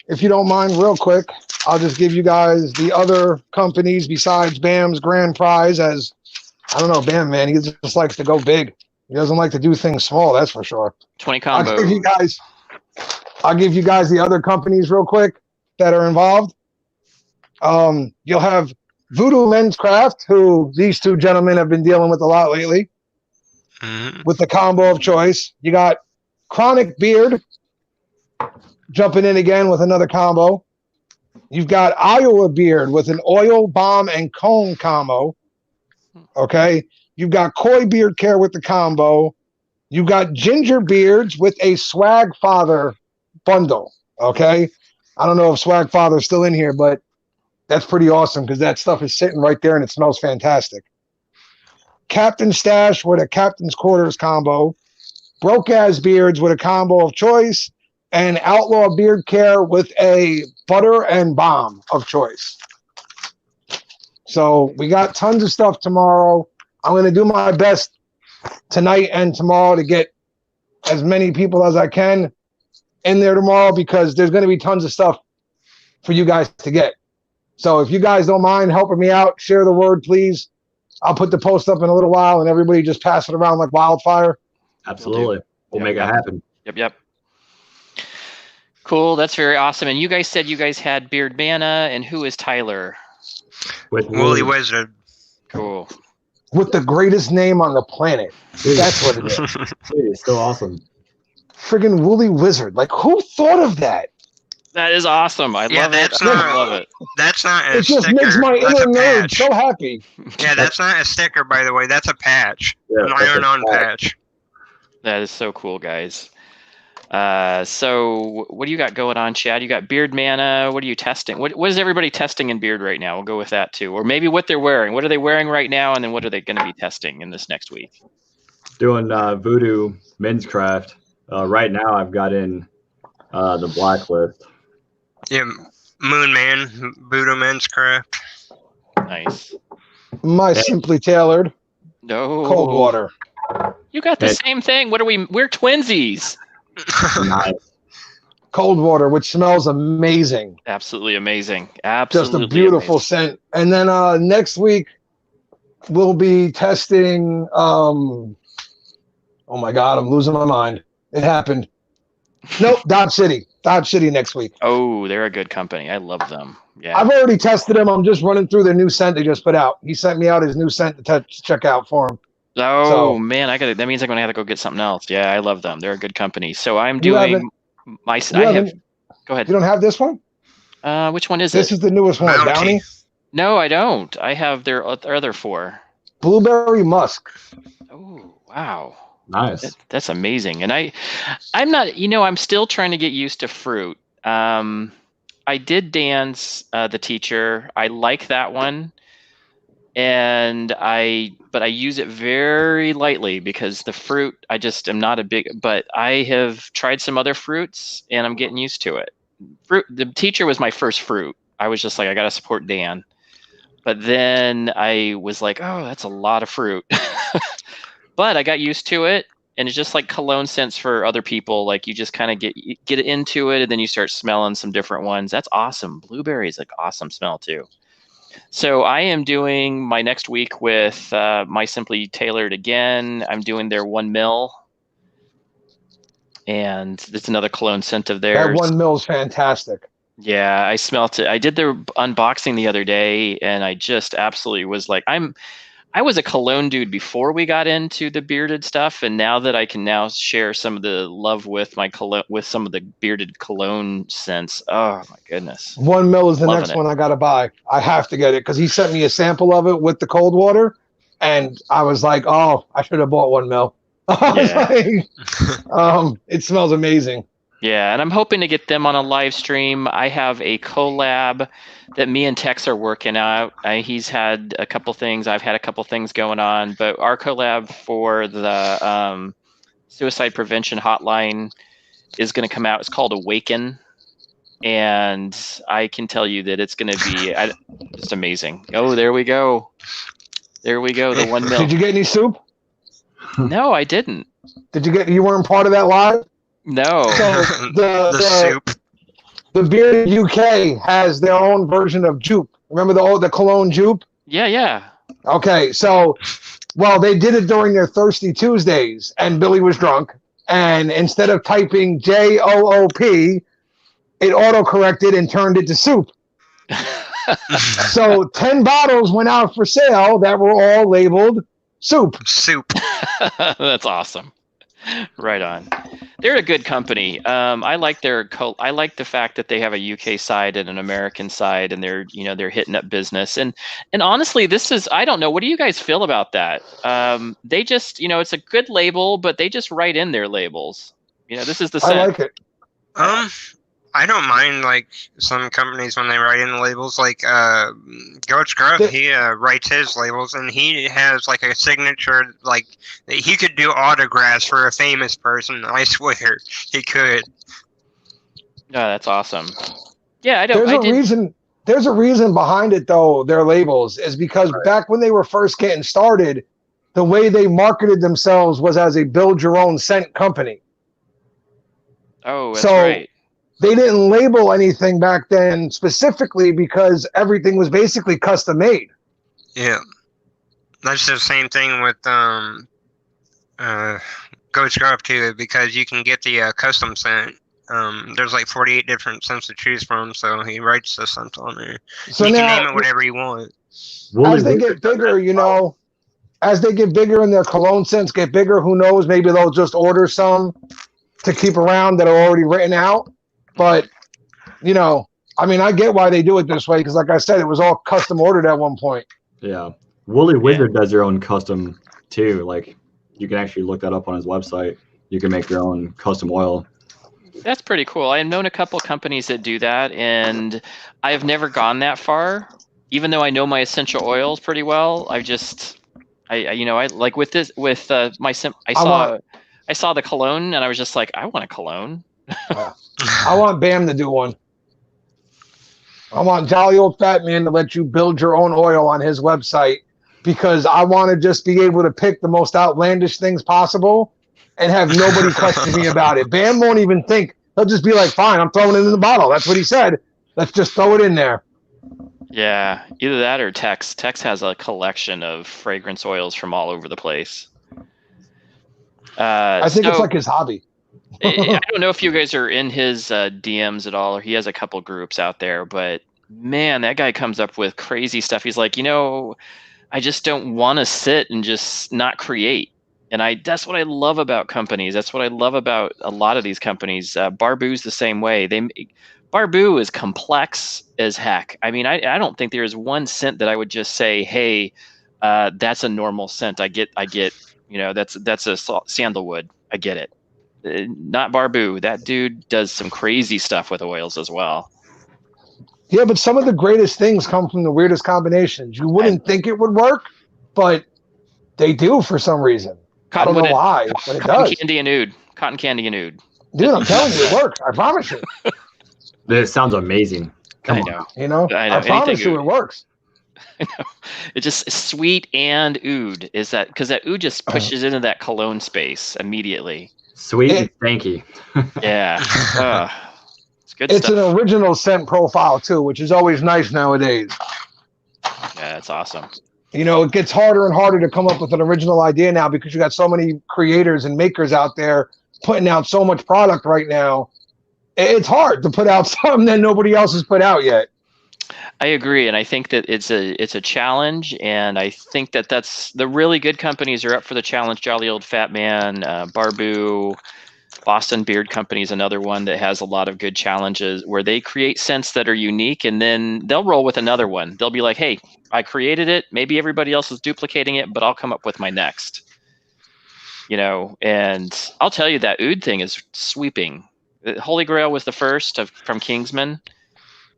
if you don't mind, real quick, I'll just give you guys the other companies besides Bam's grand prize. As I don't know, Bam, man, he just likes to go big. He doesn't like to do things small, that's for sure. 20 combo. I'll give you guys the other companies real quick that are involved. You'll have Voodoo Men's Craft, who these two gentlemen have been dealing with a lot lately, with the combo of choice. You got Chronic Beard jumping in again with another combo. You've got Iowa Beard with an oil, balm, and comb combo. Okay. You've got Koi Beard Care with the combo. You've got Ginger Beards with a Swag Father bundle. Okay. I don't know if Swag Father's still in here, but that's pretty awesome because that stuff is sitting right there and it smells fantastic. Captain Stash with a Captain's Quarters combo. Broke Ass Beards with a combo of choice. And Outlaw Beard Care with a butter and balm of choice. So we got tons of stuff tomorrow. I'm going to do my best tonight and tomorrow to get as many people as I can in there tomorrow because there's going to be tons of stuff for you guys to get. So if you guys don't mind helping me out, share the word, please. I'll put the post up in a little while and everybody just pass it around like wildfire. Absolutely. We'll make it happen. Yep. Cool. That's very awesome. And you guys said you guys had Beard Mana, and who is Tyler? With Woolly Wizard. Cool. With the greatest name on the planet. That's what it is. It's so awesome. Friggin' Woolly Wizard. Like, who thought of that? That is awesome. I love it. I love it. That's not a It just sticker. makes my That's inner a nerd patch. so happy. Yeah, that's not a sticker, by the way. That's a patch. Yeah, An that's a iron-on patch. patch. That is so cool, guys. So what do you got going on, Chad? You got Beard Mana. What are you testing? What is everybody testing in Beard right now? We'll go with that too. Or maybe what they're wearing. What are they wearing right now? And then what are they going to be testing in this next week? Doing Voodoo Men's Craft. Right now I've got in the Blacklist. Yeah, Moon Man, Buddha Men's Craft. Nice. My Simply Tailored No. Cold Water. You got the same thing. What are we? We're twinsies. Nice. Cold Water, which smells amazing. Absolutely amazing. Absolutely Just a beautiful amazing. scent. And then next week we'll be testing oh my god, I'm losing my mind. It happened. Nope, Dodge City. Dodge City next week. Oh, they're a good company. I love them. Yeah. I've already tested them. I'm just running through their new scent they just put out. He sent me out his new scent to check out for him. Oh So- man, that means I'm gonna have to go get something else. Yeah, I love them. They're a good company. So I'm You doing haven't- my. You I have. haven't- Go ahead. You don't have this one? Which one is This it? is the newest one. Bounty. Bounty. No, I don't. I have their other four. Blueberry Musk. Oh wow. Nice. That's amazing. And I'm not, I'm still trying to get used to fruit. I did Dan's the teacher. I like that one. But I use it very lightly because the fruit, I just am not a big, but I have tried some other fruits and I'm getting used to it. The teacher was my first fruit. I was just like, I got to support Dan. But then I was like, oh, that's a lot of fruit. But I got used to it, and it's just like cologne scents for other people. Like you just kind of get into it, and then you start smelling some different ones. That's awesome. Blueberry is like awesome smell too. So I am doing my next week with My Simply Tailored again. I'm doing their 1 mil, and it's another cologne scent of theirs. That 1 mil is fantastic. Yeah, I smelt it. I did their unboxing the other day, and I just absolutely was like, I was a cologne dude before we got into the bearded stuff, and now that I can now share some of the love with my cologne, with some of the bearded cologne scents. Oh my goodness. 1 mil is the Loving next it. one I gotta buy. I have to get it because he sent me a sample of it with the cold water, and I was like, oh, I should have bought 1 mil. I was like, it smells amazing. Yeah, and I'm hoping to get them on a live stream. I have a collab that me and Tex are working out. He's had a couple things. I've had a couple things going on. But our collab for the suicide prevention hotline is going to come out. It's called Awaken. And I can tell you that it's going to be just amazing. Oh, there we go. There we go, the 1 mil. Did you get any soup? No, I didn't. You weren't part of that live? No. So The soup. the Bearded UK has their own version of Jupe. Remember the cologne Jupe? Yeah. Okay, so they did it during their Thirsty Tuesdays, and Billy was drunk, and instead of typing JOOP, it auto-corrected and turned it to soup. So 10 bottles went out for sale that were all labeled soup. Soup. That's awesome. Right on. They're a good company. I like I like the fact that they have a UK side and an American side, and they're hitting up business. And honestly, I don't know. What do you guys feel about that? They just, it's a good label, but they just write in their labels. This is the I scent. like it. I don't mind like some companies when they write in the labels. Like Coach Gruff, he writes his labels, and he has like a signature. Like he could do autographs for a famous person. I swear he could. Oh, that's awesome. Yeah, There's a reason behind it, though. Their labels is because back when they were first getting started, the way they marketed themselves was as a build your own scent company. Oh, that's right. They didn't label anything back then specifically because everything was basically custom made. Yeah, that's the same thing with Coach Gruff too, because you can get the custom scent. There's like 48 different scents to choose from, so he writes the scent on there. So you can name it whatever you want. As they get bigger, as they get bigger and their cologne scents get bigger, who knows? Maybe they'll just order some to keep around that are already written out. But, I get why they do it this way because, like I said, it was all custom ordered at one point. Yeah. Woolly Wizard does their own custom, too. Like, you can actually look that up on his website. You can make your own custom oil. That's pretty cool. I've known a couple companies that do that, and I've never gone that far. Even though I know my essential oils pretty well, I like with this, with I saw the cologne, and I was just like, I want a cologne. I want Bam to do one. I want Jolly Old Fat Man to let you build your own oil on his website because I want to just be able to pick the most outlandish things possible and have nobody question me about it. Bam won't even think. He'll just be like, fine, I'm throwing it in the bottle. That's what he said. Let's just throw it in there. Yeah, either that or Tex. Tex has a collection of fragrance oils from all over the place. I think it's like his hobby. I don't know if you guys are in his DMs at all, or he has a couple groups out there, but man, that guy comes up with crazy stuff. He's like, I just don't want to sit and just not create. And that's what I love about companies. That's what I love about a lot of these companies. Barboo's the same way. Barboo is complex as heck. I mean, I don't think there is one scent that I would just say, hey, that's a normal scent. I get, that's a sandalwood. I get it. Not Barboo. That dude does some crazy stuff with oils as well. Yeah, but some of the greatest things come from the weirdest combinations. You wouldn't think it would work, but they do for some reason. I don't know why, but it does. Cotton candy and oud. Dude, I'm telling you, it works. I promise you. This sounds amazing. I know. I promise you, it works. I know. It's just sweet and oud. Is that because that oud just pushes into that cologne space immediately? Sweet and stanky. Yeah. It's good It's stuff. an original scent profile, too, which is always nice nowadays. Yeah, that's awesome. It gets harder and harder to come up with an original idea now because you got so many creators and makers out there putting out so much product right now. It's hard to put out something that nobody else has put out yet. I agree, and I think that it's a challenge, and I think that's the really good companies are up for the challenge. Jolly Old Fat Man, Barboo, Boston Beard Company is another one that has a lot of good challenges where they create scents that are unique, and then they'll roll with another one. They'll be like, hey, I created it. Maybe everybody else is duplicating it, but I'll come up with my next. And I'll tell you that oud thing is sweeping. Holy Grail was the first from Kingsman.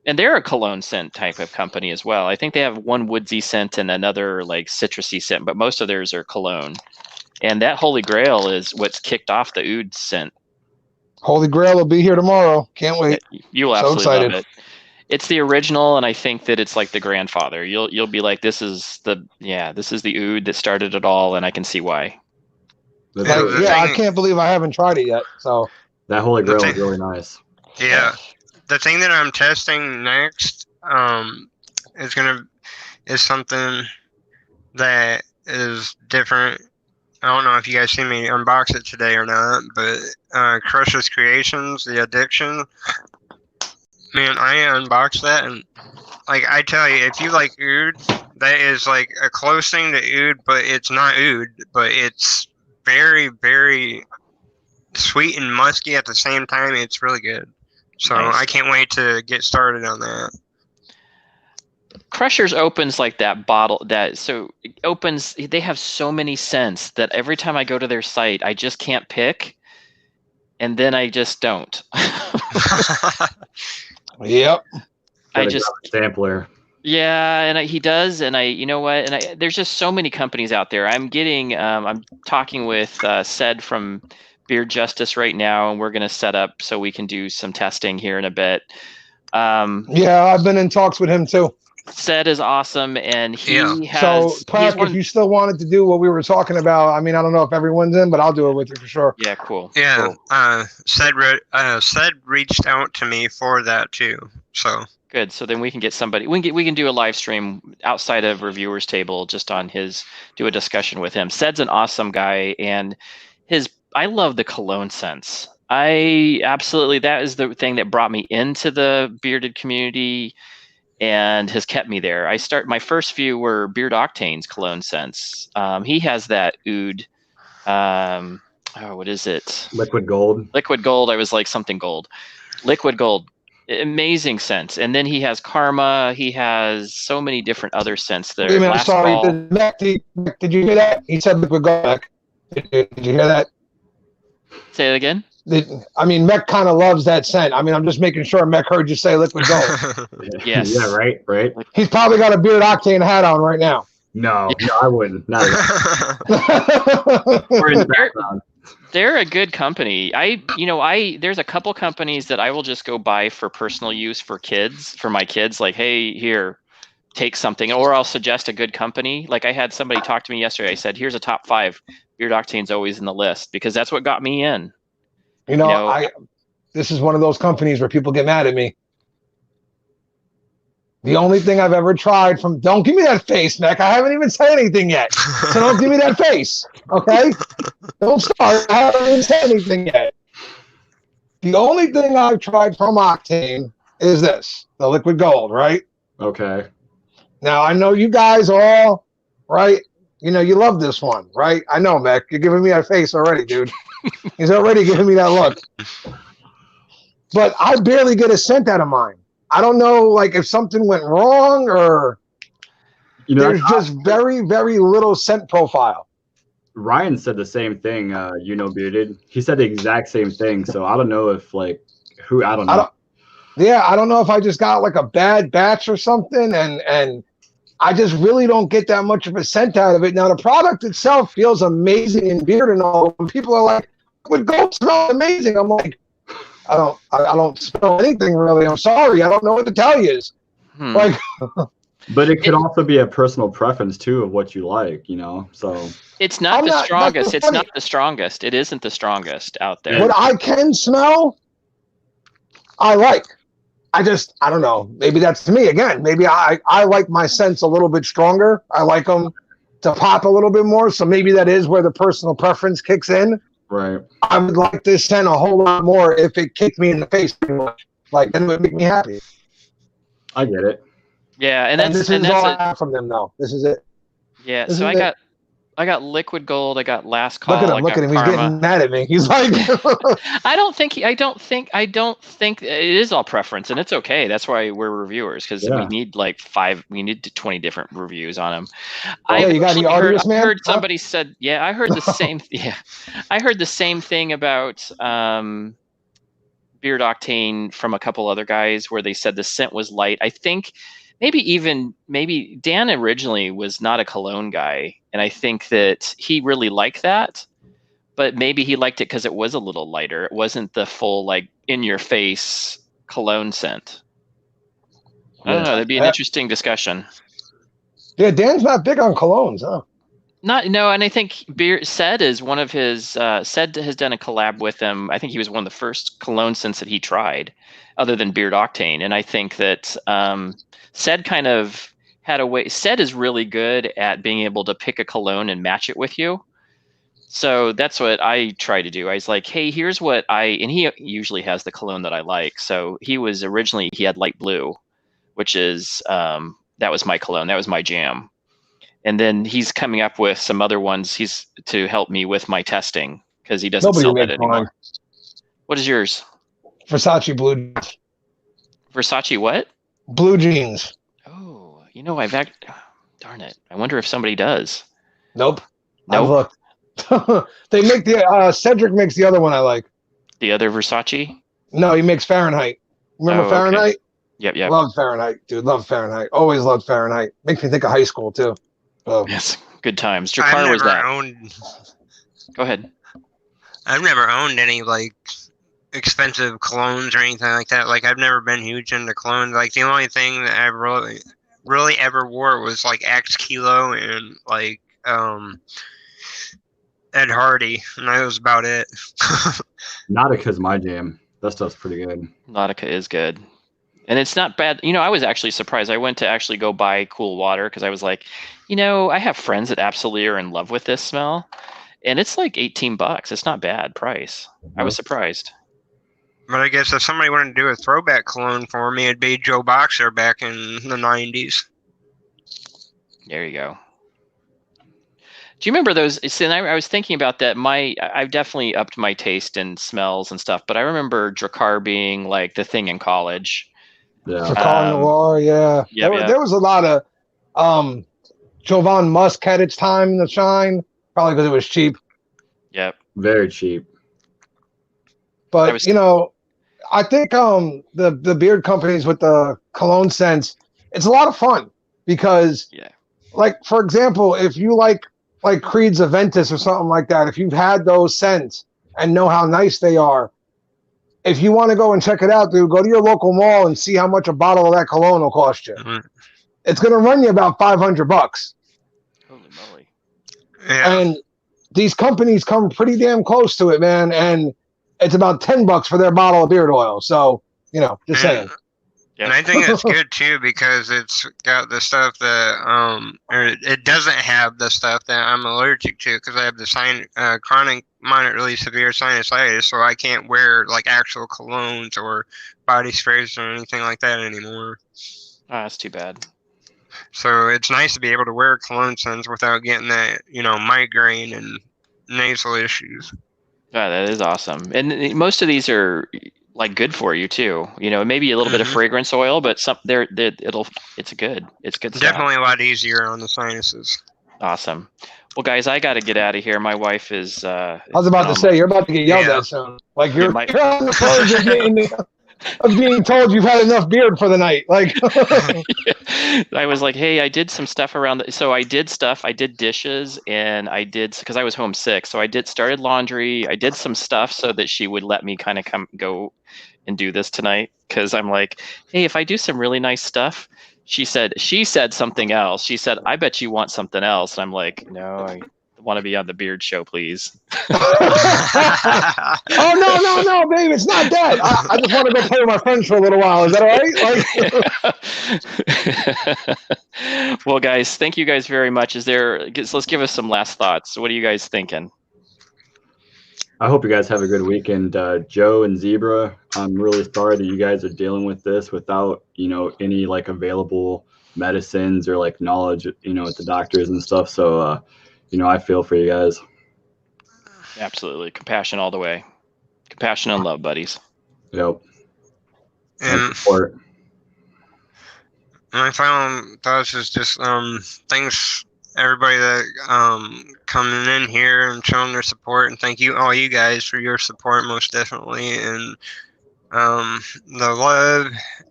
And they're a cologne scent type of company as well. I think they have one woodsy scent and another like citrusy scent, but most of theirs are cologne. And that Holy Grail is what's kicked off the oud scent. Holy Grail will be here tomorrow. Can't wait. You will absolutely love it. It's the original, and I think that it's like the grandfather. You'll be like, this is the oud that started it all, and I can see why. I can't believe I haven't tried it yet. So that Holy Grail is really nice. Yeah. The thing that I'm testing next is something that is different. I don't know if you guys see me unbox it today or not, but Crush's Creations, The Addiction. Man, I unboxed that, and like I tell you, if you like oud, that is like a close thing to oud, but it's not oud, but it's very, very sweet and musky at the same time. It's really good. So Nice. I can't wait to get started on that. Crushers opens like that bottle so it opens. They have so many scents that every time I go to their site, I just can't pick, and then I just don't. Yep. I just sampler. Yeah, and he does, and you know what? And there's just so many companies out there. I'm talking with Sed from Beard Justice right now, and we're going to set up so we can do some testing here in a bit. Yeah, I've been in talks with him too. Sed is awesome, and he has. So, Prac, if you still wanted to do what we were talking about, I mean, I don't know if everyone's in, but I'll do it with you for sure. Yeah, cool. Yeah, cool. Sed reached out to me for that too. So good. So then we can get somebody. We can do a live stream outside of Reviewers Table, just on do a discussion with him. Sed's an awesome guy, and I love the cologne scents. That is the thing that brought me into the bearded community and has kept me there. My first few were Beard Octane's cologne scents. He has that oud. What is it? Liquid gold. Liquid gold. I was like something gold. Liquid gold. Amazing scents. And then he has Karma. He has so many different other scents there. Wait a minute, sorry. Did you hear that? He said liquid gold. Did you hear that? Say it again. Mech kind of loves that scent. I'm just making sure Mech heard you say liquid gold. Yes. Yeah, right. He's probably got a Beard Octane hat on right now. No, I wouldn't. Not We're in the background. They're a good company. There's a couple companies that I will just go buy for personal use for my kids. Like, hey, here, take something, or I'll suggest a good company. Like I had somebody talk to me yesterday. I said, here's a top 5. Beard Octane's always in the list because that's what got me in. This is one of those companies where people get mad at me. The only thing I've ever tried don't give me that face, Mech. I haven't even said anything yet. So don't give me that face, okay? Don't start. I haven't even said anything yet. The only thing I've tried from Octane is this, the liquid gold, right? Okay. Now, I know you guys all, right? You love this one, right? I know, Mech. You're giving me that face already, dude. He's already giving me that look. But I barely get a scent out of mine. I don't know, like, if something went wrong or there's just very, very little scent profile. Ryan said the same thing, YouKnowBearded. He said the exact same thing. So I don't know if, I don't know. I don't know if I just got, like, a bad batch or something, and I just really don't get that much of a scent out of it. Now, the product itself feels amazing in beard and all. When people are like, "Liquid gold smells amazing," I'm like, I don't smell anything really. I'm sorry. I don't know what to tell you. Like, but it could also be a personal preference too of what you like, So it's not the strongest. It's not the strongest. It isn't the strongest out there. What I can smell, I like. I don't know. Maybe that's to me again. Maybe I like my scents a little bit stronger. I like them to pop a little bit more. So maybe that is where the personal preference kicks in. Right. I would like this scent a whole lot more if it kicked me in the face too much. Like, then it would make me happy. I get it. Yeah, and this is all I have from them, though. This is it. Yeah, so I got liquid gold. I got last call. Look at him. He's getting mad at me. He's like, I don't think it is all preference, and it's okay. That's why we're reviewers, because we need 20 different reviews on them. You got the artist, man? I heard somebody said, I heard the same. I heard the same thing about Beard Octane from a couple other guys where they said the scent was light. I think maybe Dan originally was not a cologne guy, and I think that he really liked that, but maybe he liked it because it was a little lighter. It wasn't the full, like, in your face cologne scent. I don't know. That'd be an interesting discussion. Yeah, Dan's not big on colognes, huh? And I think Sed is one of his. Sed has done a collab with him. I think he was one of the first cologne scents that he tried, other than Beard Octane. And I think that Sed kind of had a way. Sed is really good at being able to pick a cologne and match it with you. So that's what I try to do. I was like, hey, here's what and he usually has the cologne that I like. So he had light blue, which is, that was my cologne. That was my jam. And then he's coming up with some other ones to help me with my testing. because he doesn't Nobody sell that makes anymore. mine. What is yours? Versace blue jeans. Versace what? Blue jeans. Oh, darn it. I wonder if somebody does. Nope. Nope. I've looked. They make the Cedric makes the other one I like. The other Versace? No, he makes Fahrenheit. Remember Fahrenheit? Okay. Yep. Love Fahrenheit, dude. Love Fahrenheit. Always loved Fahrenheit. Makes me think of high school too. Yes, good times. I've Jakar was never that. owned. Go ahead. I've never owned any like expensive colognes or anything like that. Like I've never been huge into colognes. Like the only thing that I really ever wore was like Axe Kilo and like Ed Hardy, and that was about it. Nautica's my jam. That stuff's pretty good. Nautica is good. And it's not bad. I was actually surprised. I went to actually go buy cool water because I was like, I have friends that absolutely are in love with this smell. And it's like $18. It's not bad price. I was surprised. But I guess if somebody wanted to do a throwback cologne for me, it'd be Joe Boxer back in the 90s. There you go. Do you remember those? See, I was thinking about that. I've definitely upped my taste in smells and stuff, but I remember Drakkar being like the thing in college. Yeah. Drakkar Noir, yeah. There was a lot of Jovan Musk had its time to shine, probably because it was cheap. Yep. Very cheap. But I think the beard companies with the cologne scents, it's a lot of fun because like for example, if you like Creed's Aventus or something like that, if you've had those scents and know how nice they are, if you want to go and check it out, dude, go to your local mall and see how much a bottle of that cologne will cost you. Mm-hmm. It's going to run you about $500. Holy moly. Yeah. And these companies come pretty damn close to it, man. And it's about $10 for their bottle of beard oil. So, just saying. And I think it's good too because it's got the stuff that or it doesn't have the stuff that I'm allergic to because I have the chronic moderately severe sinusitis, so I can't wear like actual colognes or body sprays or anything like that anymore. Oh, that's too bad. So it's nice to be able to wear cologne scents without getting that migraine and nasal issues. Yeah, that is awesome. And most of these are like good for you too. Maybe a little bit of fragrance oil, but it's good. It's good stuff. Definitely a lot easier on the sinuses. Awesome. Well, guys, I got to get out of here. My wife is. I was about to say you're about to get yelled at soon. Like you're on the verge of being told you've had enough beard for the night. Like I was like, hey, I did some stuff around. So I did stuff. I did dishes, and I did because I was homesick. So I started laundry. I did some stuff so that she would let me kind of go and do this tonight. Because I'm like, hey, if I do some really nice stuff, she said something else. She said, I bet you want something else. And I'm like, no, I want to be on the Beard Show, please. Oh no, babe, it's not that. I just want to go play with my friends for a little while. Is that all right? Well, guys, thank you guys very much. Let's give us some last thoughts. What are you guys thinking? I hope you guys have a good weekend. Joe and Zebra, I'm really sorry that you guys are dealing with this without, any like available medicines or like knowledge, with the doctors and stuff. So, I feel for you guys. Absolutely. Compassion all the way. Compassion and love, buddies. Yep. And support. My final thoughts is just thanks everybody that coming in here and showing their support, and thank you all you guys for your support most definitely, and the love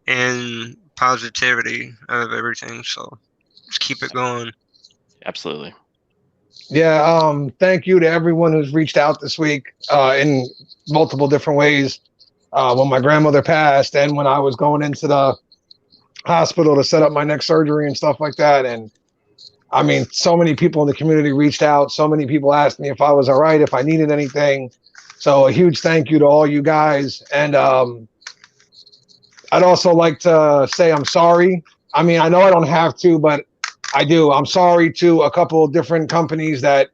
and positivity of everything. So just keep it going. Absolutely. Yeah, thank you to everyone who's reached out this week in multiple different ways. When my grandmother passed and when I was going into the hospital to set up my next surgery and stuff like that. And I mean, so many people in the community reached out. So many people asked me if I was all right, if I needed anything. So a huge thank you to all you guys. And I'd also like to say I'm sorry. I mean, I know I don't have to, but I do. I'm sorry to a couple of different companies that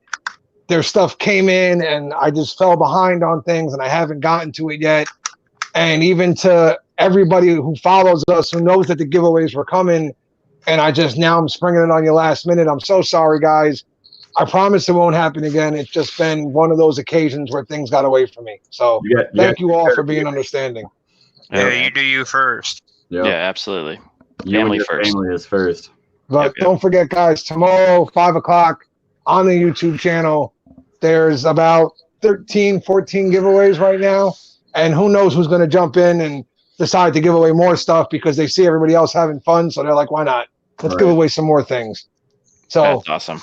their stuff came in and I just fell behind on things and I haven't gotten to it yet. And even to everybody who follows us, who knows that the giveaways were coming, and I'm springing it on you last minute. I'm so sorry, guys. I promise it won't happen again. It's just been one of those occasions where things got away from me. So thank you all for being understanding. Yeah, you do you first. Yeah, absolutely. You Family and your first. family is first. But don't forget, guys, tomorrow, 5 o'clock on the YouTube channel, there's about 13, 14 giveaways right now. And who knows who's going to jump in and decide to give away more stuff because they see everybody else having fun. So they're like, why not? Let's give away some more things. So that's awesome.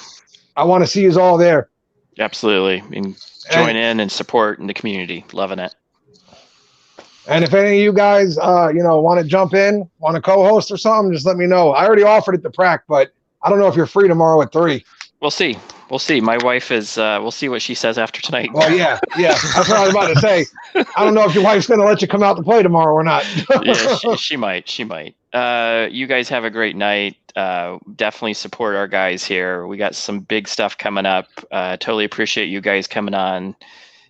I want to see you all there. Absolutely. And join in and support in the community. Loving it. And if any of you guys, want to jump in, want to co-host or something, just let me know. I already offered it to Prac, but I don't know if you're free tomorrow at 3. We'll see. We'll see. My wife is. We'll see what she says after tonight. Well, yeah. That's what I was about to say. I don't know if your wife's going to let you come out to play tomorrow or not. Yeah, she might. She might. You guys have a great night. Definitely support our guys here. We got some big stuff coming up. Totally appreciate you guys coming on.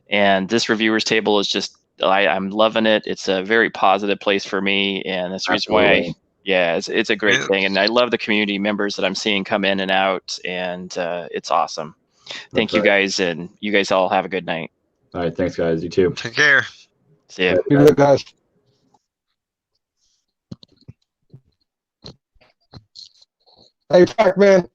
And this reviewers table is just. I'm loving it. It's a very positive place for me, and that's the reason why. It's a great thing, and I love the community members that I'm seeing come in and out, and it's awesome. Thank you guys, and you guys all have a good night. All right, thanks guys. You too. Take care. See ya. Be good, guys. Hey, Prac, man.